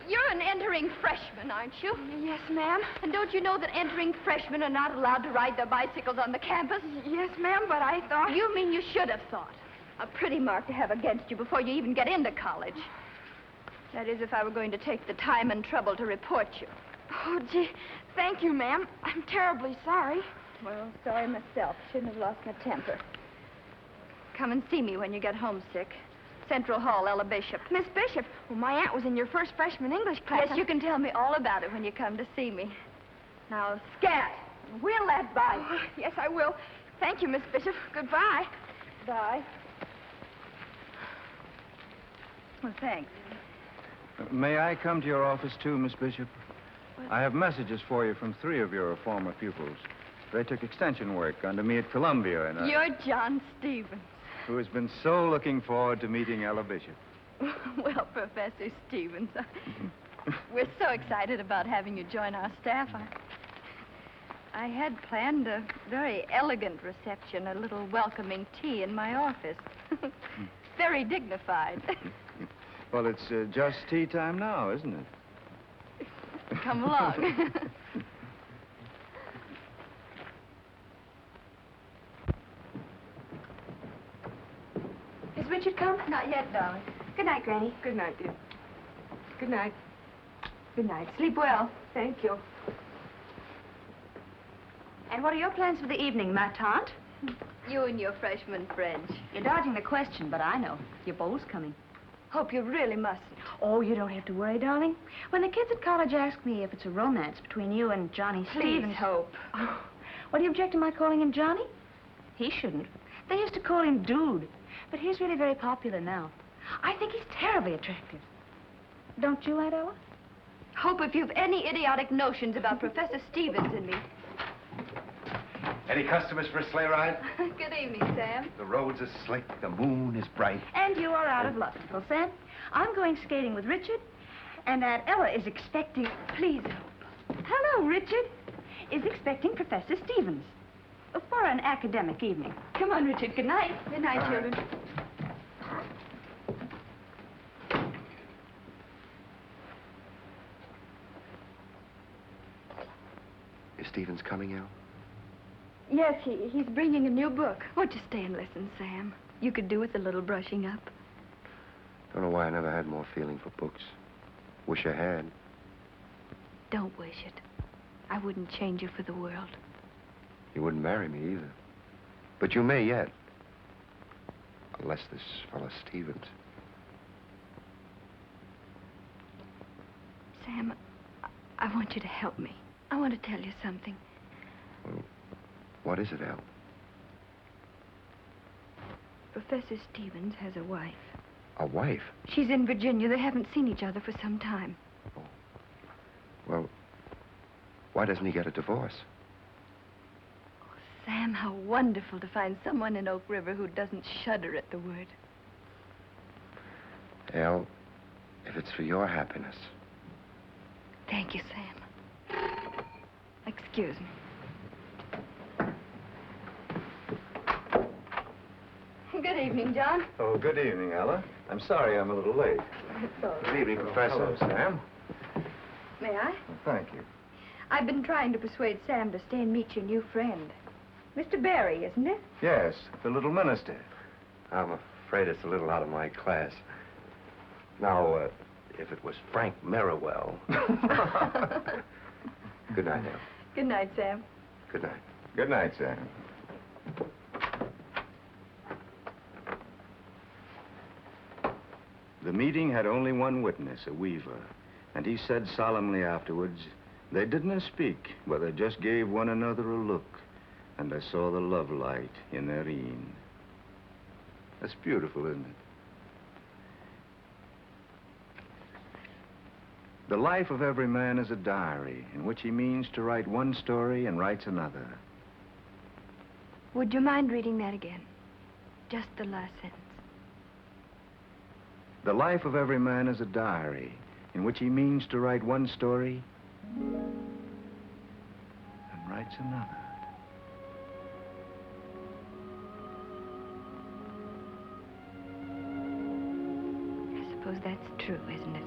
You're an entering freshman, aren't you? Yes, ma'am. And don't you know that entering freshmen are not allowed to ride their bicycles on the campus? Yes, ma'am, but I thought... You mean you should have thought. A pretty mark to have against you before you even get into college. That is, if I were going to take the time and trouble to report you. Oh, gee, thank you, ma'am. I'm terribly sorry. Well, sorry myself. Shouldn't have lost my temper. Come and see me when you get homesick. Central Hall, Ella Bishop. Miss Bishop, well, my aunt was in your first freshman English class. Yes, you can tell me all about it when you come to see me. Now, scat. Wheel that bike. Oh, yes, I will. Thank you, Miss Bishop. Goodbye. Bye. Well, thanks. May I come to your office, too, Miss Bishop? What? I have messages for you from 3 of your former pupils. They took extension work under me at Columbia, and You're John Stevens. who has been so looking forward to meeting Ella Bishop. Well, Professor Stevens, we're so excited about having you join our staff. I had planned a very elegant reception, a little welcoming tea in my office. Very dignified. Well, it's just tea time now, isn't it? Come along. Has Richard come? Not yet, darling. Good night, Granny. Good night, dear. Good night. Good night. Sleep well. Thank you. And what are your plans for the evening, ma tante? You and your freshman friends. You're dodging the question, but I know. Your bowl's coming. Hope you really mustn't. Oh, you don't have to worry, darling. When the kids at college ask me if it's a romance between you and Johnny Stevens... Hope. Oh, what do you object to my calling him Johnny? He shouldn't. They used to call him Dude, but he's really very popular now. I think he's terribly attractive. Don't you, Aunt Ella? Hope if you've any idiotic notions about Professor Stevens and me. Any customers for a sleigh ride? Good evening, Sam. The roads are slick, the moon is bright. And you are out of luck, Uncle Sam. I'm going skating with Richard, and Aunt Ella is expecting... Please help. Hello, Richard. Is expecting Professor Stevens for an academic evening. Come on, Richard. Good night. Good night, children. Is Stevens coming, Al? Yes, he's bringing a new book. Won't you stay and listen, Sam? You could do with a little brushing up. Don't know why I never had more feeling for books. Wish I had. Don't wish it. I wouldn't change you for the world. You wouldn't marry me either. But you may yet. Unless this fellow Stevens. Sam, I want you to help me. I want to tell you something. Well, what is it, Al? Professor Stevens has a wife. A wife? She's in Virginia. They haven't seen each other for some time. Oh. Well, why doesn't he get a divorce? Oh, Sam, how wonderful to find someone in Oak River who doesn't shudder at the word. Al, if it's for your happiness. Thank you, Sam. Excuse me. Good evening, John. Oh, good evening, Ella. I'm sorry I'm a little late. Good evening, Professor. Hello, Sam. May I? Thank you. I've been trying to persuade Sam to stay and meet your new friend. Mr. Barry, isn't it? Yes, the little minister. I'm afraid it's a little out of my class. Now, if it was Frank Merriwell. Good night, Al. Good night, Sam. Good night. Good night, Sam. The meeting had only one witness, a weaver, and he said solemnly afterwards, they didn't speak, but they just gave one another a look, and I saw the love light in their een. That's beautiful, isn't it? The life of every man is a diary in which he means to write one story and writes another. Would you mind reading that again? Just the last sentence. The life of every man is a diary in which he means to write one story and writes another. I suppose that's true, isn't it?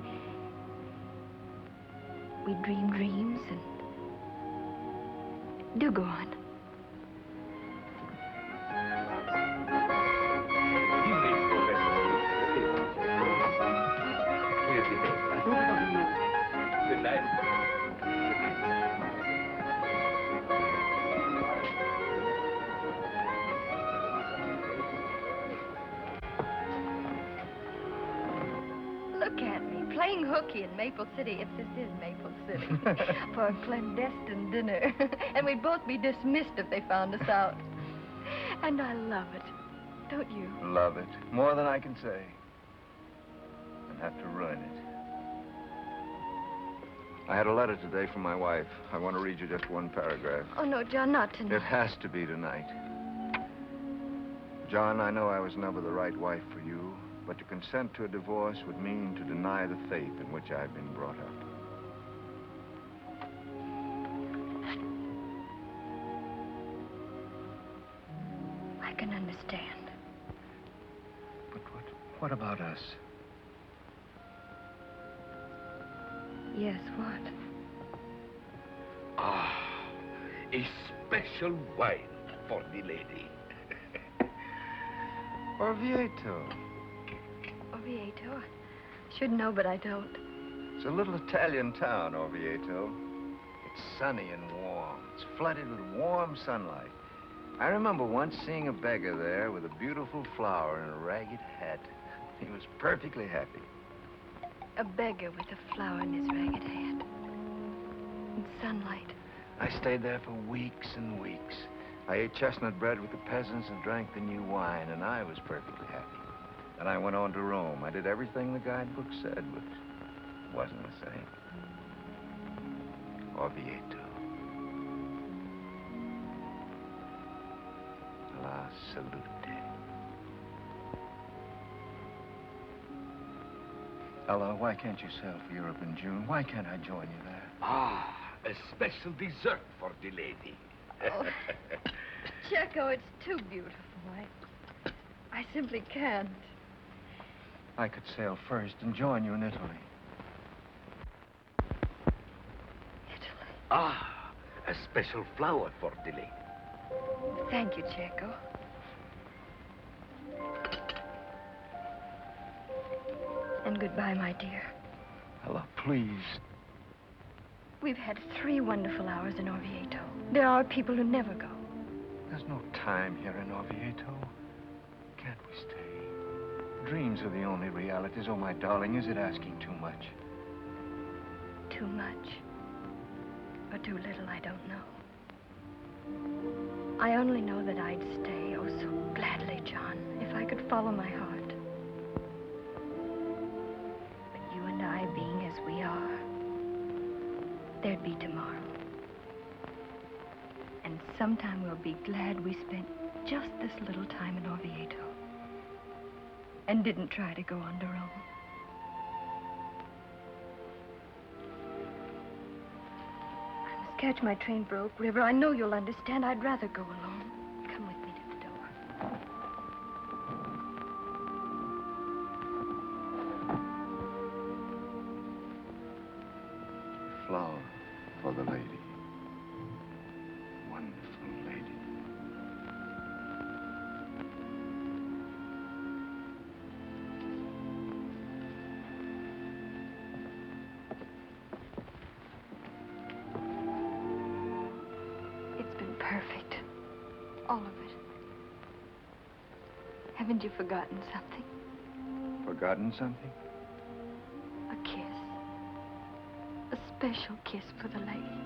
We dream dreams and... Do go on. Good night. Look at me, playing hooky in Maple City, if this is Maple City, for a clandestine dinner. And we'd both be dismissed if they found us out. And I love it, don't you? Love it. More than I can say. And have to ruin it. I had a letter today from my wife. I want to read you just one paragraph. Oh, no, John, not tonight. It has to be tonight. John, I know I was never the right wife for you, but to consent to a divorce would mean to deny the faith in which I've been brought up. I can understand. But what about us? Yes, what? a special wine for the lady. Orvieto. Orvieto? Should know, but I don't. It's a little Italian town, Orvieto. It's sunny and warm. It's flooded with warm sunlight. I remember once seeing a beggar there with a beautiful flower and a ragged hat. He was perfectly happy. A beggar with a flower in his ragged hat. In sunlight. I stayed there for weeks and weeks. I ate chestnut bread with the peasants and drank the new wine, and I was perfectly happy. Then I went on to Rome. I did everything the guidebook said, but it wasn't the same. Orvieto. La salute. Ella, why can't you sail for Europe in June? Why can't I join you there? Ah, a special dessert for the lady. Oh, Checo, it's too beautiful. I simply can't. I could sail first and join you in Italy. Ah, a special flower for the lady. Thank you, Checo. And goodbye, my dear. Ella, please. We've had 3 wonderful hours in Orvieto. There are people who never go. There's no time here in Orvieto. Can't we stay? Dreams are the only realities. Oh, my darling, is it asking too much? Too much. Or too little, I don't know. I only know that I'd stay, oh, so gladly, John, if I could follow my heart. But you and I being as we are, there'd be tomorrow. And sometime we'll be glad we spent just this little time in Orvieto and didn't try to go on to Rome. I must catch my train for Oak River. I know you'll understand. I'd rather go alone. Come with me to the door. Flower for the lady. Wonderful lady. It's been perfect. All of it. Haven't you forgotten something? Forgotten something? A kiss. A special kiss for the lady.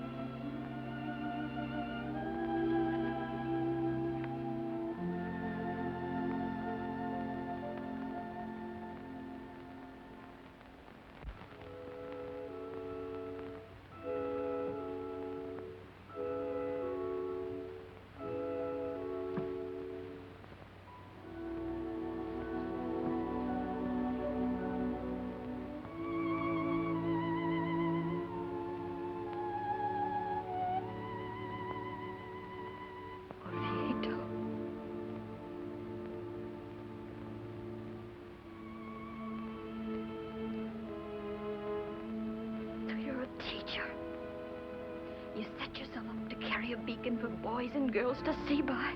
You set yourself up to carry a beacon for boys and girls to see by.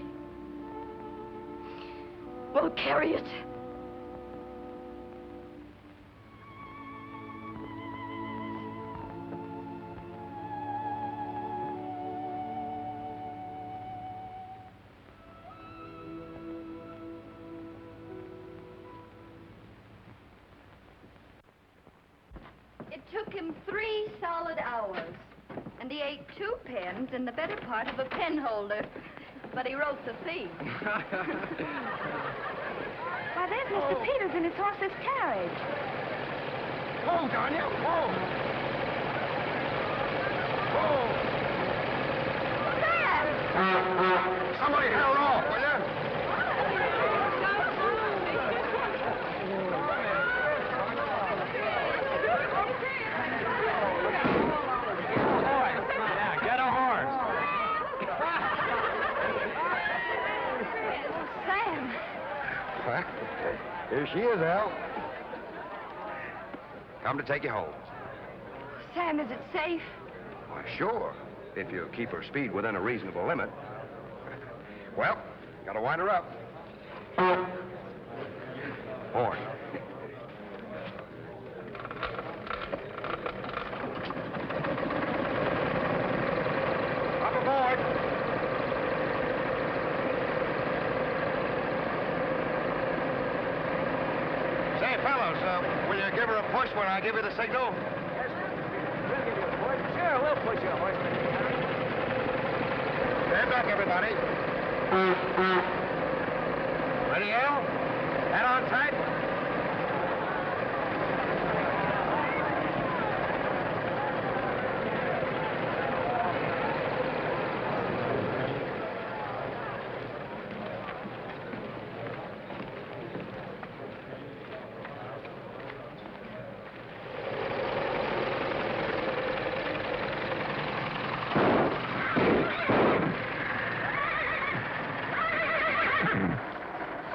Well, carry it. It took him 3 solid hours. And he ate 2 pens and the better part of a pen holder. But he wrote the theme. Why, there's Mr. Peters in his horse's carriage. Whoa, darn you! Whoa! Whoa! Somebody held off, will you? Sam. Here she is, Al. Come to take you home. Sam, is it safe? Why, sure. if you keep her speed within a reasonable limit. Well, gotta wind her up. Horn. Up aboard. Say, fellows, will you give her a push when I give you the signal? Yes, sir. We'll give you a push. Sure, we'll push you, horseman. Stand back, everybody. Ready, Al? Head on tight.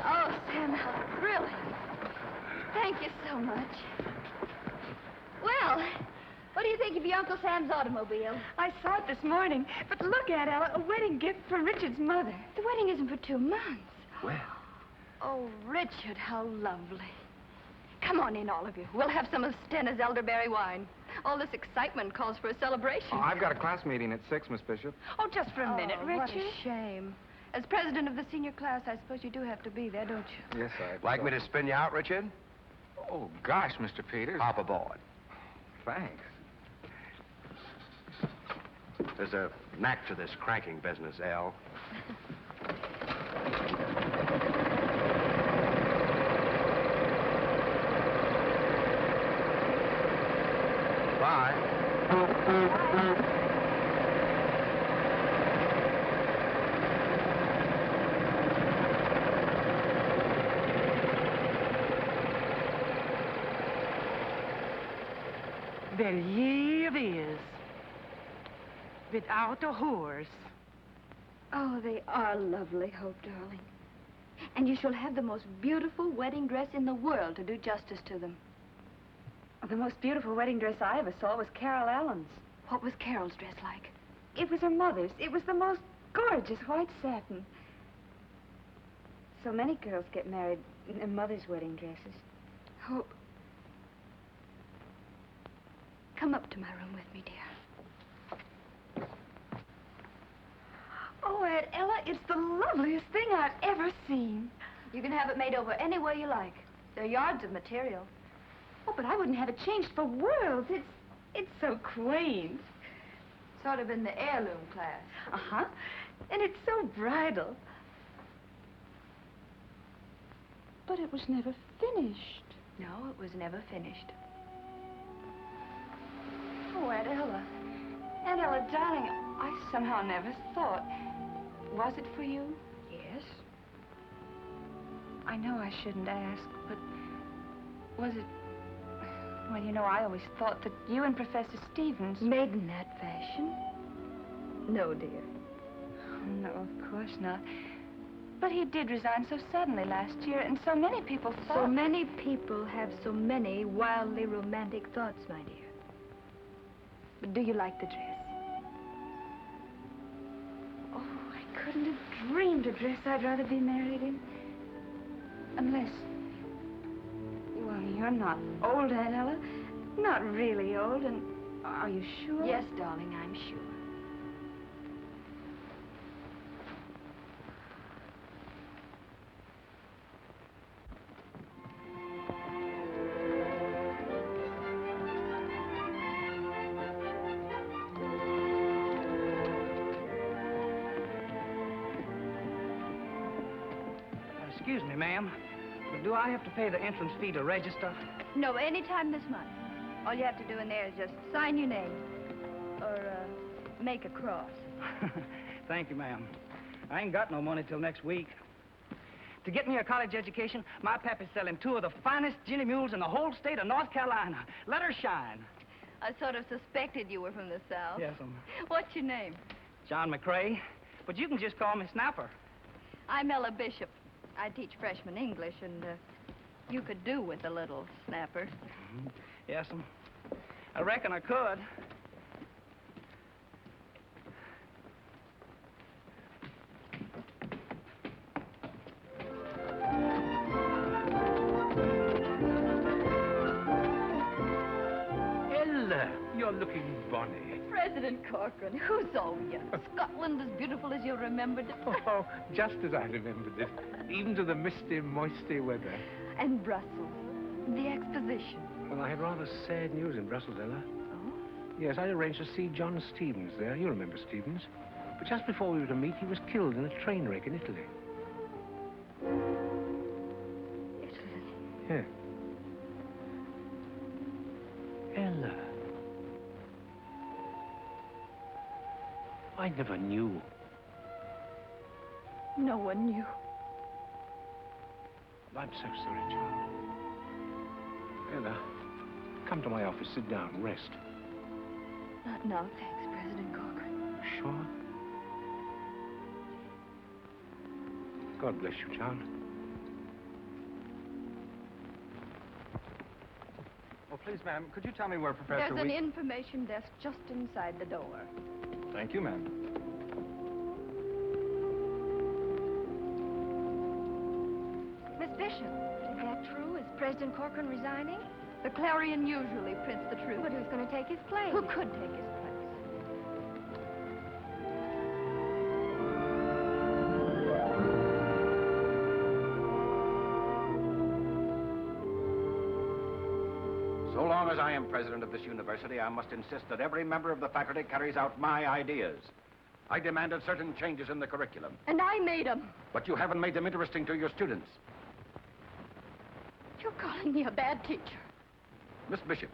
Oh, Sam, how thrilling. Thank you so much. Well, what do you think of your Uncle Sam's automobile? I saw it this morning. But look at Ella, a wedding gift for Richard's mother. The wedding isn't for 2 months. Well. Oh, Richard, how lovely. Come on in, all of you. We'll have some of Stena's elderberry wine. All this excitement calls for a celebration. Oh, I've got a class meeting at 6, Miss Bishop. Oh, just for a minute, Richard. What a shame. As president of the senior class, I suppose you do have to be there, don't you? Yes, I... Like me to spin you out, Richard? Oh, gosh, Mr. Peters. Hop aboard. Thanks. There's a knack to this cranking business, Al. Bye. Well, here it is. Without a horse. Oh, they are lovely, Hope, darling. And you shall have the most beautiful wedding dress in the world to do justice to them. The most beautiful wedding dress I ever saw was Carol Allen's. What was Carol's dress like? It was her mother's. It was the most gorgeous white satin. So many girls get married in their mother's wedding dresses. Hope. Come up to my room with me, dear. Oh, Aunt Ella, it's the loveliest thing I've ever seen. You can have it made over any way you like. There are yards of material. Oh, but I wouldn't have it changed for worlds. It's so quaint. Sort of in the heirloom class. Uh-huh. And it's so bridal. But it was never finished. No, it was never finished. Oh, Aunt Ella. Aunt Ella, darling, I somehow never thought. Was it for you? Yes. I know I shouldn't ask, but was it... Well, you know, I always thought that you and Professor Stevens... Made in that fashion? No, dear. Oh, no, of course not. But he did resign so suddenly last year, and so many people thought... So many people have so many wildly romantic thoughts, my dear. But do you like the dress? Oh, I couldn't have dreamed a dress I'd rather be married in. Unless... Well, you're not old, Aunt Ella. Not really old, and are you sure? Yes, darling, I'm sure. Excuse me, ma'am, but do I have to pay the entrance fee to register? No, any time this month. All you have to do in there is just sign your name. Or, make a cross. Thank you, ma'am. I ain't got no money till next week. To get me a college education, my pappy's selling 2 of the finest ginny mules in the whole state of North Carolina. Let her shine. I sort of suspected you were from the South. Yes, What's your name? John McCrae, but you can just call me Snapper. I'm Ella Bishop. I teach freshman English, and you could do with a little snapper. Yes, I reckon I could. you're looking bonny. President Corcoran, who saw you? Scotland as beautiful as you remembered it. Oh, just as I remembered it. Even to the misty, moisty weather. And Brussels, the exposition. Well, I had rather sad news in Brussels, Ella. Oh? Yes, I arranged to see John Stevens there. You remember Stevens. But just before we were to meet, he was killed in a train wreck in Italy. Italy? Yeah. Ella. I never knew. No one knew. I'm so sorry, child. Ella, come to my office, sit down, rest. Not now, thanks, President Corcoran. Sure? God bless you, child. Oh, please, ma'am, could you tell me where Professor There's an information desk just inside the door. Thank you, ma'am. Miss Bishop, is that true? Is President Corcoran resigning? The Clarion usually prints the truth. But who's going to take his place? Who could take his place? So long as I am president of this university, I must insist that every member of the faculty carries out my ideas. I demanded certain changes in the curriculum. And I made them. But you haven't made them interesting to your students. You're calling me a bad teacher. Miss Bishop,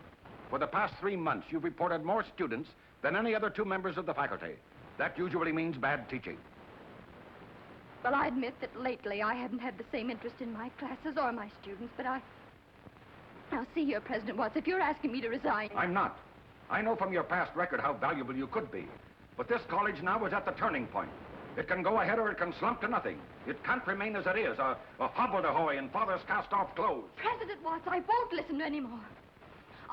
for the past 3 months, you've reported more students than any other 2 members of the faculty. That usually means bad teaching. Well, I admit that lately I haven't had the same interest in my classes or my students, but Now, see here, President Watts, if you're asking me to resign... I'm not. I know from your past record how valuable you could be. But this college now is at the turning point. It can go ahead or it can slump to nothing. It can't remain as it is, a hobbledehoy in father's cast-off clothes. President Watts, I won't listen anymore.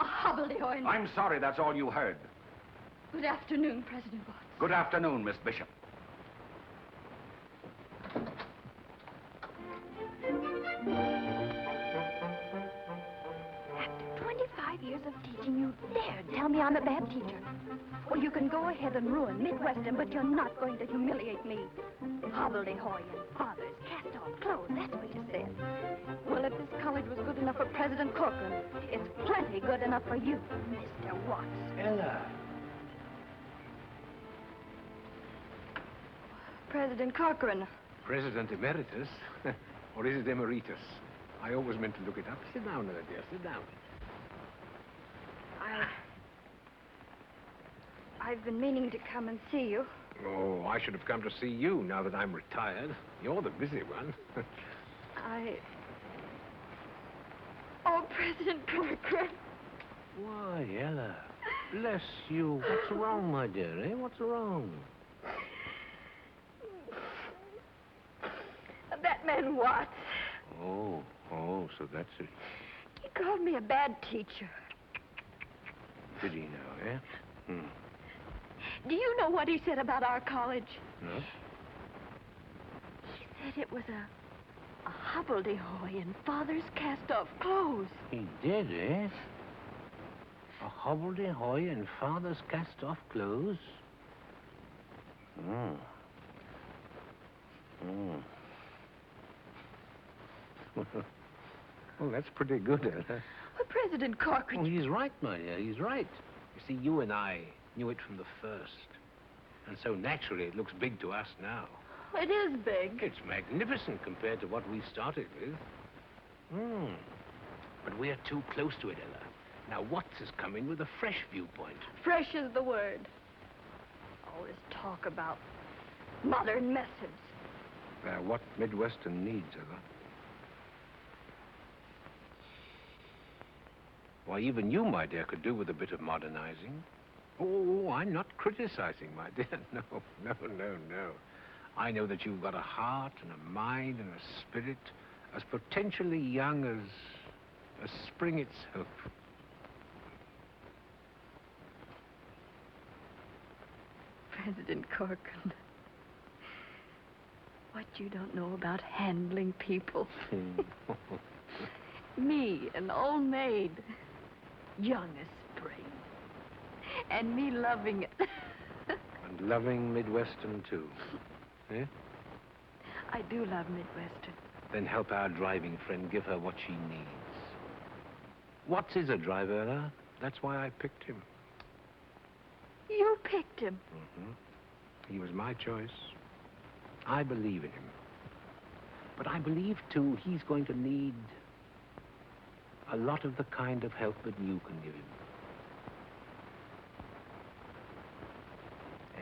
A hobbledehoy. I'm sorry that's all you heard. Good afternoon, President Watts. Good afternoon, Miss Bishop. After 25 years of teaching, you dare tell me I'm a bad teacher. Well, you can go ahead and ruin Midwestern, but you're not going to humiliate me. Hobbledehoy and father's cast-off clothes, that's what you said. Well, if this college was good enough for President Corcoran, it's plenty good enough for you, Mr. Watts. Ella. President Corcoran. President Emeritus? Or is it Emeritus? I always meant to look it up. Sit down, Ella, dear, sit down. I've been meaning to come and see you. Oh, I should have come to see you now that I'm retired. You're the busy one. Oh, President Corcoran. Why, Ella? Bless you. What's wrong, my dear, eh? What's wrong? That man Watts. Oh, so that's it. He called me a bad teacher. Did he now, eh? Do you know what he said about our college? No? He said it was a hobbledehoy in father's cast-off clothes. He did, eh? A hobbledehoy in father's cast-off clothes? Well, that's pretty good, Ella. Well, President Corcoran... Oh, he's right, my dear, he's right. You see, you and I knew it from the first. And so naturally it looks big to us now. It is big. It's magnificent compared to what we started with. But we're too close to it, Ella. Now, Watts is coming with a fresh viewpoint. Fresh is the word. All this talk about modern methods. They're what Midwestern needs, Ella. Why, even you, my dear, could do with a bit of modernizing. Oh, I'm not criticizing, my dear. No. I know that you've got a heart and a mind and a spirit as potentially young as spring itself. President Corcoran, what you don't know about handling people. Me, an old maid, young as spring. And me loving it. And loving Midwestern, too. Eh? I do love Midwestern. Then help our driving friend give her what she needs. Watts is a driver, huh? That's why I picked him. You picked him. Mm-hmm. He was my choice. I believe in him. But I believe, too, he's going to need a lot of the kind of help that you can give him.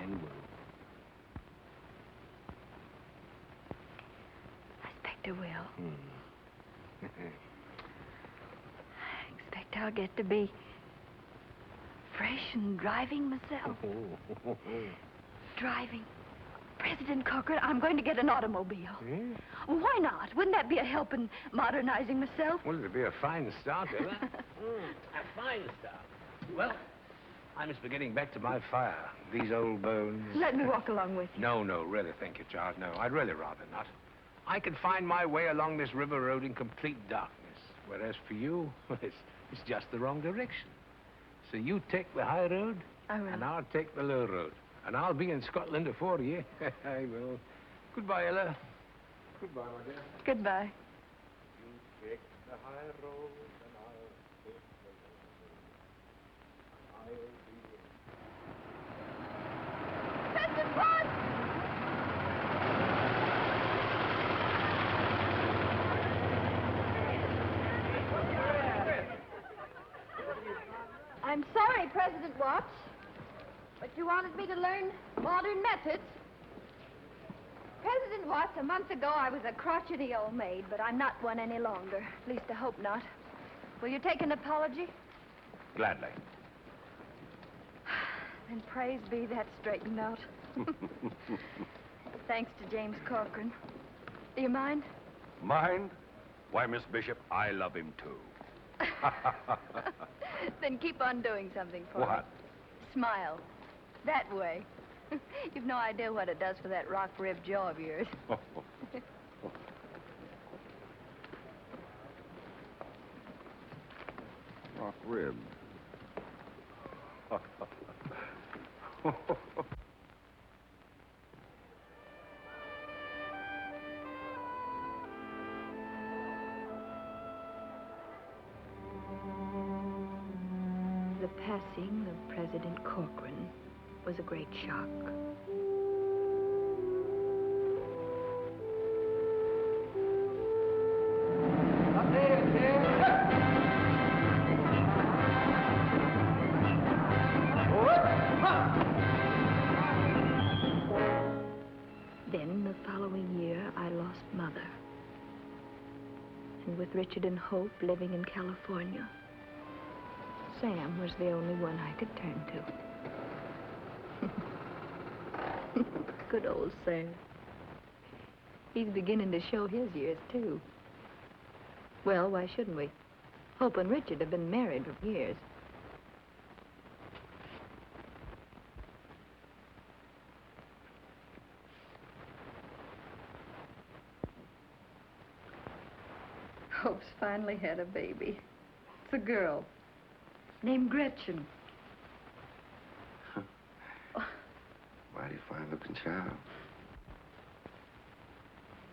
And will. I expect I will. I expect I'll get to be fresh and driving myself. Driving. President Corcoran, I'm going to get an automobile. Why not? Wouldn't that be a help in modernizing myself? Well, it'd be a fine start, Ella. A fine start. Well, I must be getting back to my fire. These old bones. Let me walk along with you. No, really, thank you, Charles. No, I'd really rather not. I can find my way along this river road in complete darkness. Whereas for you, well, it's just the wrong direction. So you take the high road, and I'll take the low road. And I'll be in Scotland before you. I will. Goodbye, Ella. Goodbye, my dear. Goodbye. You take the high road, and I'll take the low road. I'll be... President Watts! I'm sorry, President Watts. But you wanted me to learn modern methods. President Watts, a month ago I was a crotchety old maid, but I'm not one any longer. At least I hope not. Will you take an apology? Gladly. Then praise be that's straightened out. Thanks to James Corcoran. Do you mind? Mind? Why, Miss Bishop, I love him too. Then keep on doing something for me. What? Smile. That way. You've no idea what it does for that rock-ribbed jaw of yours. Rock rib. The passing of President Corcoran was a great shock. Then, the following year, I lost Mother. And with Richard and Hope living in California, Sam was the only one I could turn to. Good old Sam. He's beginning to show his years, too. Well, why shouldn't we? Hope and Richard have been married for years. Hope's finally had a baby. It's a girl named Gretchen. Mighty fine-looking child.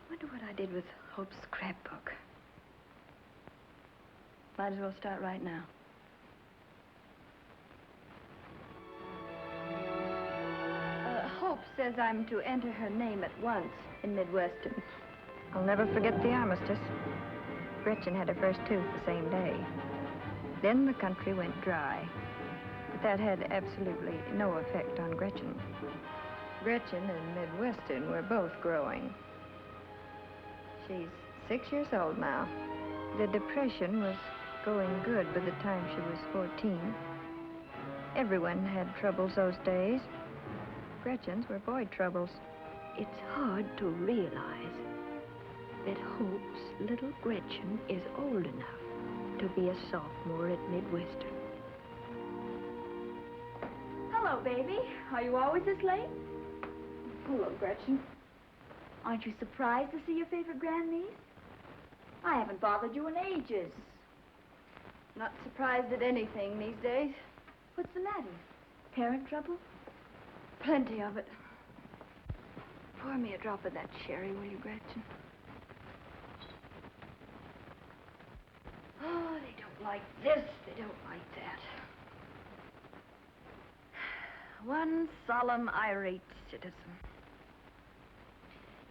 Wonder what I did with Hope's scrapbook. Might as well start right now. Hope says I'm to enter her name at once in Midwestern. I'll never forget the armistice. Gretchen had her first tooth the same day. Then the country went dry. But that had absolutely no effect on Gretchen. Gretchen and Midwestern were both growing. She's 6 years old now. The depression was going good by the time she was 14. Everyone had troubles those days. Gretchen's were boy troubles. It's hard to realize that Hope's little Gretchen is old enough to be a sophomore at Midwestern. Hello, baby. Are you always this late? Hello, Gretchen. Aren't you surprised to see your favorite grandniece? I haven't bothered you in ages. Not surprised at anything these days. What's the matter? Parent trouble? Plenty of it. Pour me a drop of that sherry, will you, Gretchen? Oh, they don't like this, they don't like that. One solemn, irate citizen.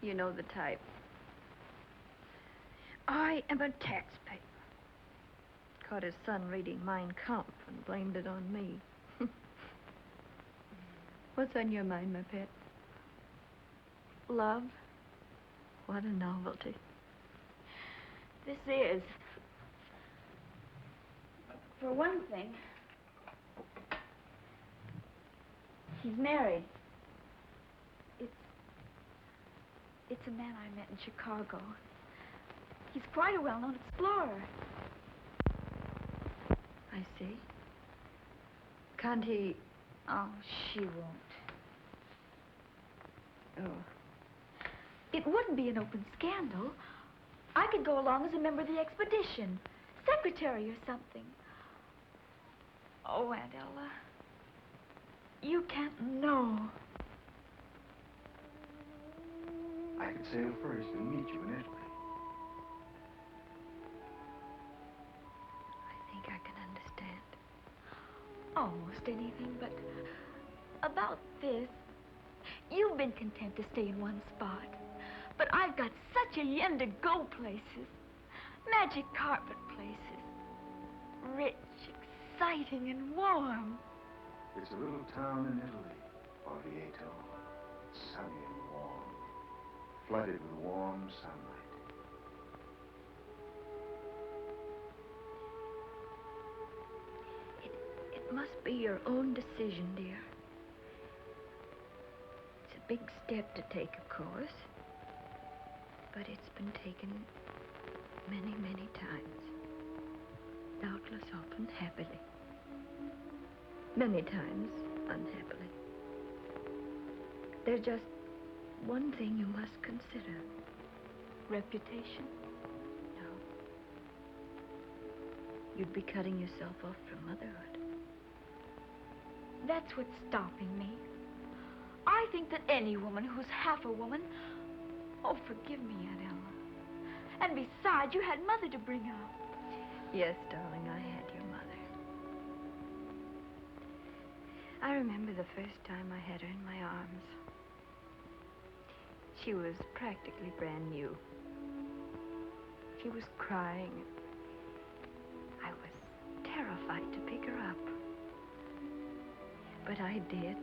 You know the type. I am a taxpayer. Caught his son reading Mein Kampf and blamed it on me. What's on your mind, my pet? Love? What a novelty. This is. For one thing, he's married. It's a man I met in Chicago. He's quite a well-known explorer. I see. Can't he... Oh, she won't. Oh. It wouldn't be an open scandal. I could go along as a member of the expedition, secretary or something. Oh, Aunt Ella, you can't know. I could sail first and meet you in Italy. I think I can understand. Almost anything, but about this, you've been content to stay in one spot. But I've got such a yen to go places. Magic carpet places. Rich, exciting, and warm. It's a little town in Italy, Orvieto. Sunny and warm. Flooded with warm sunlight. It must be your own decision, dear. It's a big step to take, of course. But it's been taken many, many times. Doubtless often happily. Many times unhappily. There's just one thing you must consider. Reputation? No. You'd be cutting yourself off from motherhood. That's what's stopping me. I think that any woman who's half a woman... Oh, forgive me, Aunt Ella. And besides, you had Mother to bring up. Yes, darling, I had your mother. I remember the first time I had her in my arms. She was practically brand new. She was crying. I was terrified to pick her up. But I did.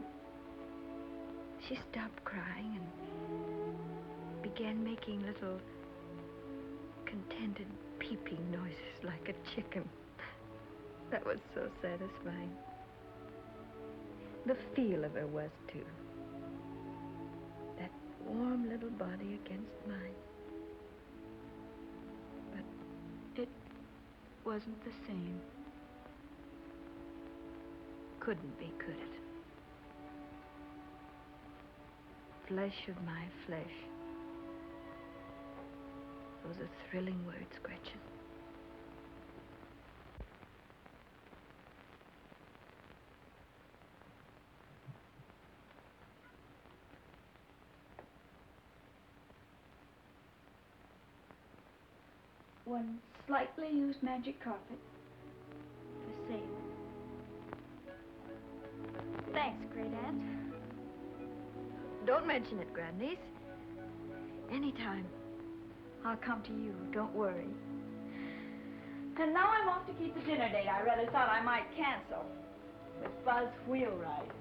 She stopped crying and began making little contented peeping noises like a chicken. That was so satisfying. The feel of her was, too. That warm little body against mine. But it wasn't the same. Couldn't be, could it? Flesh of my flesh. Those are thrilling words, Gretchen. One slightly used magic carpet. For sale. Thanks, great aunt. Don't mention it, grandniece. Anytime. I'll come to you, don't worry. And now I'm off to keep the dinner date I rather thought I might cancel. With Buzz Wheelwright.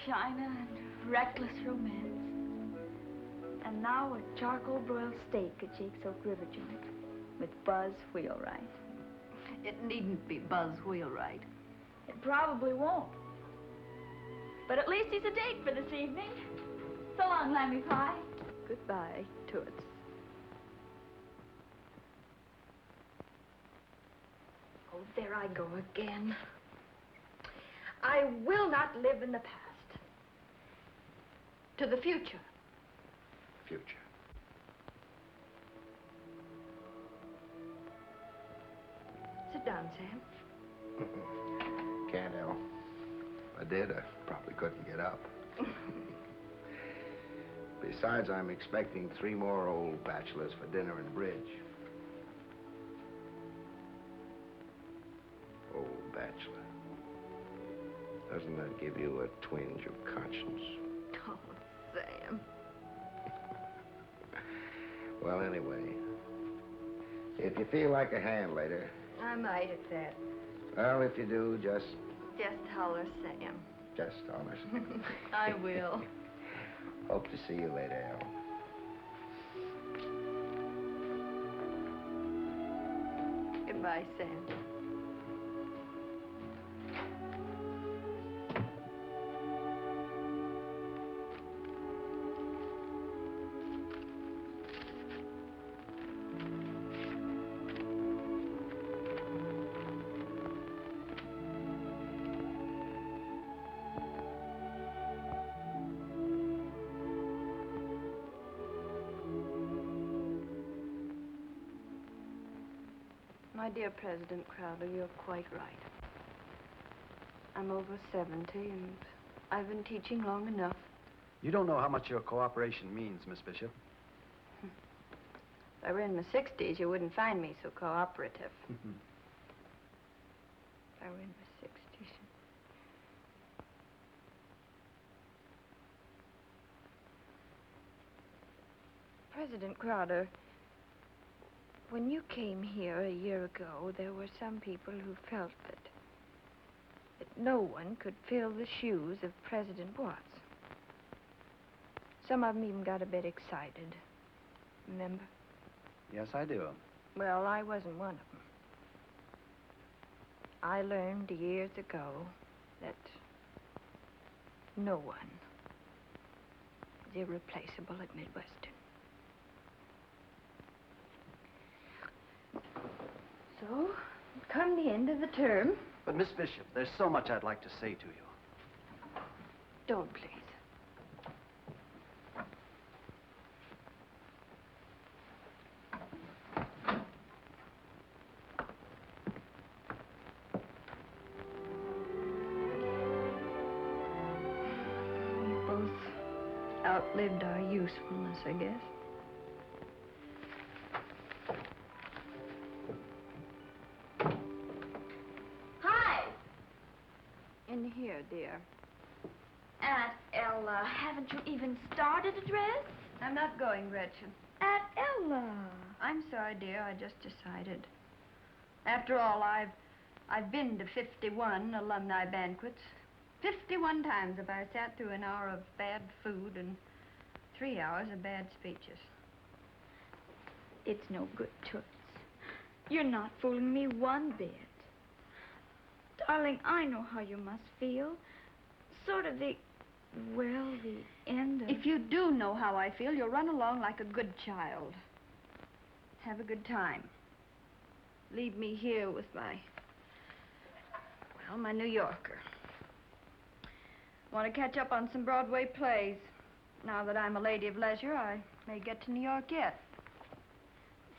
China and reckless romance. And now a charcoal broiled steak at Jake's Oak River joint. With Buzz Wheelwright. It needn't be Buzz Wheelwright. It probably won't. But at least he's a date for this evening. So long, Lammy Pie. Goodbye, Toots. Oh, there I go again. I will not live in the past. To the future. Future. Sit down, Sam. Can't, El. I did, I probably couldn't get up. Besides, I'm expecting 3 more old bachelors for dinner and bridge. Old bachelor. Doesn't that give you a twinge of conscience? Oh, Sam. Well, anyway, if you feel like a hand later, I might at that. well, if you do, just holler, Sam. Just holler. I will. Hope to see you later, Al. Goodbye, Sam. My dear President Crowder, you're quite right. I'm over 70, and I've been teaching long enough. You don't know how much your cooperation means, Miss Bishop. If I were in my 60s, you wouldn't find me so cooperative. If I were in my 60s. President Crowder, when you came here a year ago, there were some people who felt that no one could fill the shoes of President Watts. Some of them even got a bit excited. Remember? Yes, I do. Well, I wasn't one of them. I learned years ago that no one is irreplaceable at Midwestern. So, come the end of the term. But, Miss Bishop, there's so much I'd like to say to you. Don't, please. We've both outlived our usefulness, I guess. In here, dear. Aunt Ella, haven't you even started a dress? I'm not going, Gretchen. Aunt Ella. I'm sorry, dear. I just decided. After all, I've been to 51 alumni banquets. 51 times have I sat through an hour of bad food and 3 hours of bad speeches. It's no good, Toots. You're not fooling me one bit. Darling, I know how you must feel. Sort of the end of... If you do know how I feel, you'll run along like a good child. Have a good time. Leave me here with my New Yorker. Want to catch up on some Broadway plays. Now that I'm a lady of leisure, I may get to New York yet.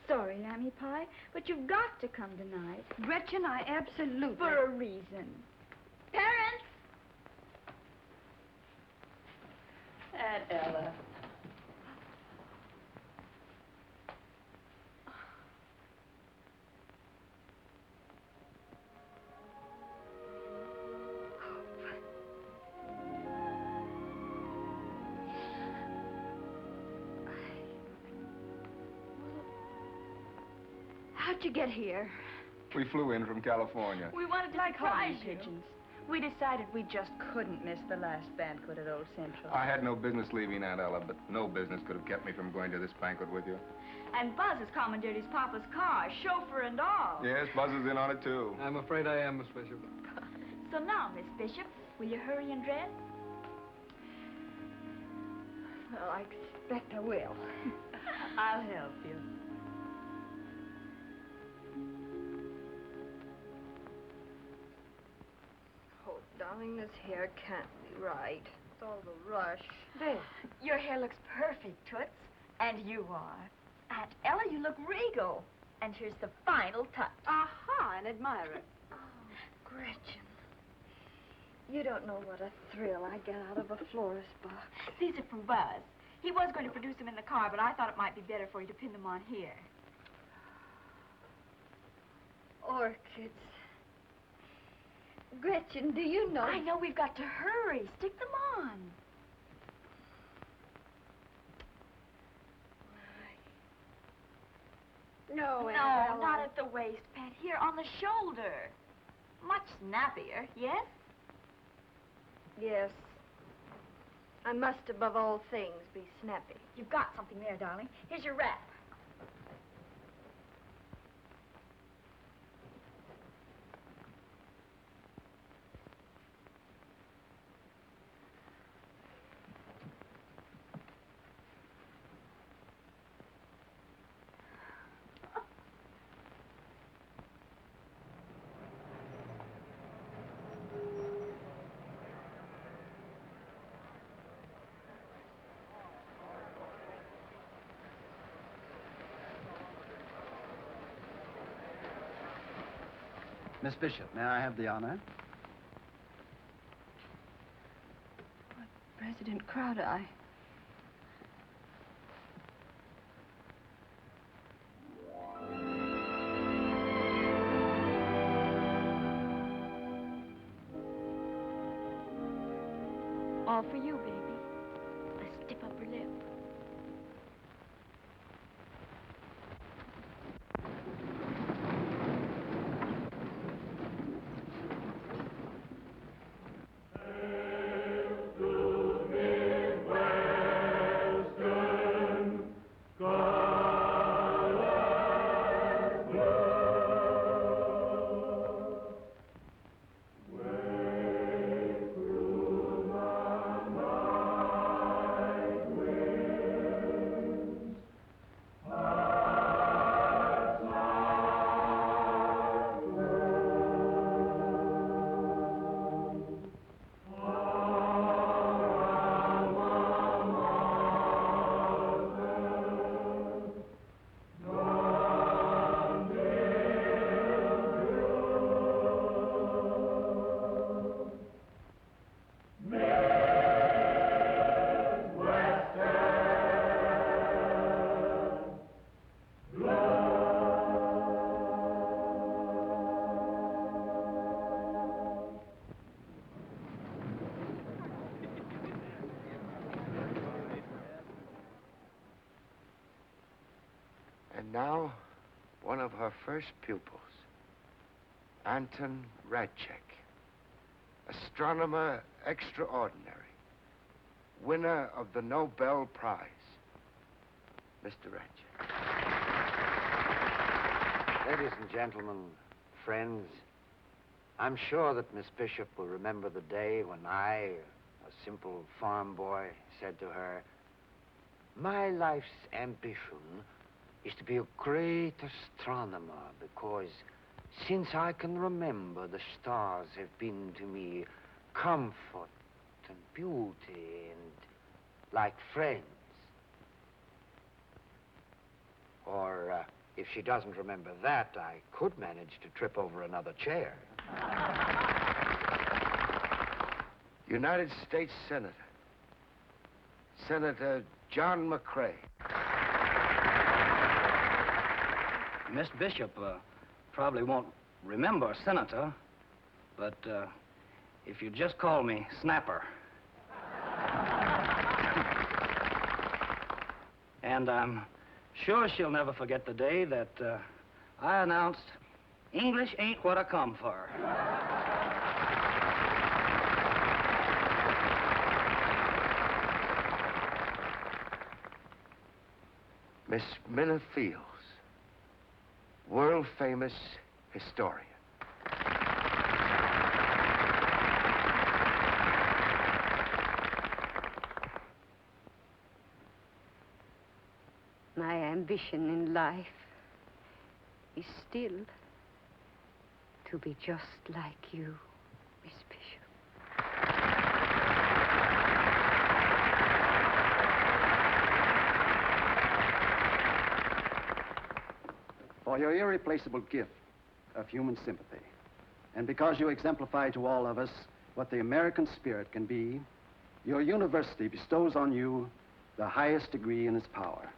Sorry, Lammy Pie, but you've got to come tonight. Gretchen, I absolutely... For a reason. Parents! Aunt Ella. How'd you get here? We flew in from California. We wanted to Like surprise homing you. pigeons. We decided we just couldn't miss the last banquet at Old Central. I had no business leaving, Aunt Ella, but no business could have kept me from going to this banquet with you. And Buzz has commandeered his papa's car, chauffeur and all. Yes, Buzz is in on it, too. I'm afraid I am, Miss Bishop. So now, Miss Bishop, will you hurry and dress? Well, I expect I will. I'll help you. Oh, darling, this hair can't be right. It's all the rush. There. Your hair looks perfect, Toots. And you are. Aunt Ella, you look regal. And here's the final touch. Aha, an admirer. Oh, Gretchen. You don't know what a thrill I get out of a florist box. These are from Buzz. He was going to produce them in the car, but I thought it might be better for you to pin them on here. Orchids. Gretchen, do you know? I know we've got to hurry. Stick them on. No, No, not at the waist, Pat. Here, on the shoulder. Much snappier, yes? Yes. I must, above all things, be snappy. You've got something there, darling. Here's your wrap. Miss Bishop, may I have the honor? President Crowder, all for you, baby. A stiff upper lip. And now, one of her first pupils, Anton Radchek, astronomer extraordinary, winner of the Nobel Prize. Mr. Radchek. Ladies and gentlemen, friends, I'm sure that Miss Bishop will remember the day when I, a simple farm boy, said to her, "My life's ambition is to be a great astronomer because since I can remember, the stars have been to me comfort and beauty and like friends." Or, if she doesn't remember that, I could manage to trip over another chair. United States Senator, Senator John McCrae. Miss Bishop probably won't remember Senator, but if you just call me Snapper. And I'm sure she'll never forget the day that I announced English ain't what I come for. Miss Minna Fields, world-famous historian. My ambition in life is still to be just like you, Miss Bishop. For your irreplaceable gift of human sympathy, and because you exemplify to all of us what the American spirit can be, your university bestows on you the highest degree in its power.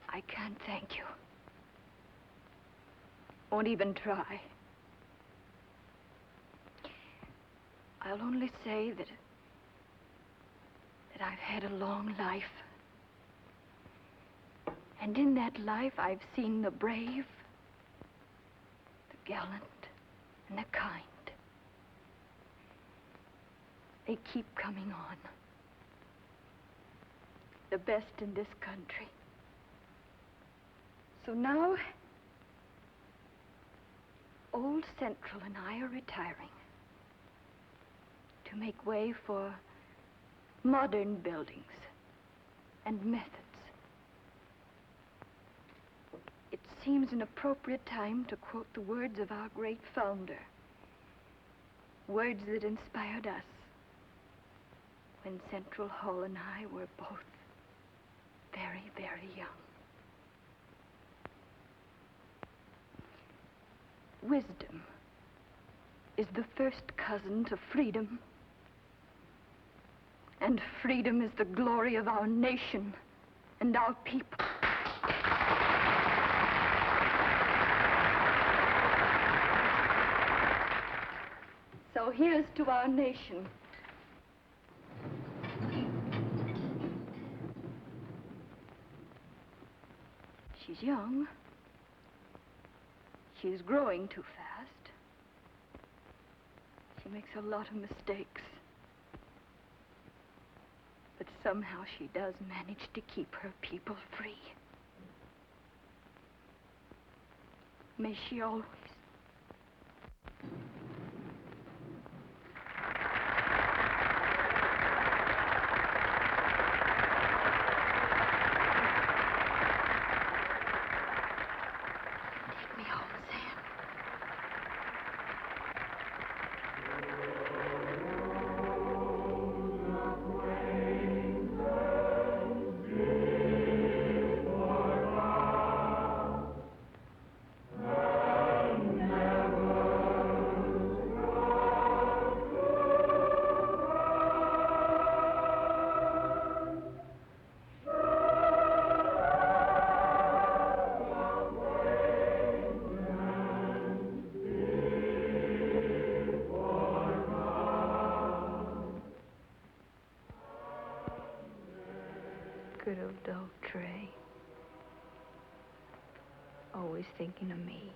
I can't thank you. Won't even try. I'll only say that I've had a long life. And in that life, I've seen the brave, the gallant, and the kind. They keep coming on. The best in this country. So now, Old Central and I are retiring to make way for modern buildings and methods. It seems an appropriate time to quote the words of our great founder, words that inspired us when Central Hall and I were both very, very young. Wisdom is the first cousin to freedom. And freedom is the glory of our nation and our people. So here's to our nation. She's young. She's growing too fast. She makes a lot of mistakes. But somehow she does manage to keep her people free. May she always. Take me home, Sam. Good old Trey. Always thinking of me.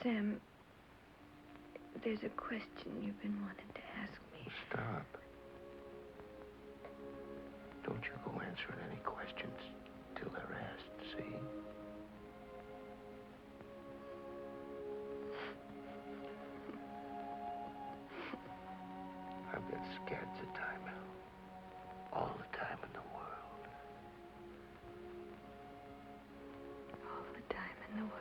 Sam, there's a question you've been wanting to ask me. Stop. Don't you go answering any questions till they're asked, see? I've got scads of time, Al. All the time in the world. All the time in the world.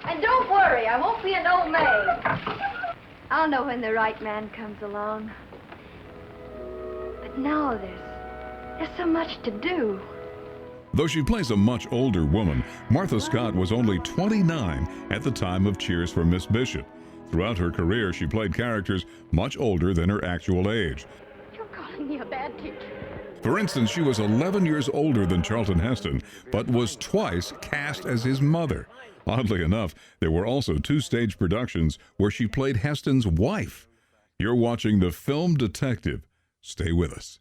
And don't worry, I won't be an old maid. I'll know when the right man comes along. But now there's so much to do. Though she plays a much older woman, Martha Scott was only 29 at the time of Cheers for Miss Bishop. Throughout her career, she played characters much older than her actual age. You're calling me a bad teacher. For instance, she was 11 years older than Charlton Heston, but was twice cast as his mother. Oddly enough, there were also 2 stage productions where she played Heston's wife. You're watching The Film Detective. Stay with us.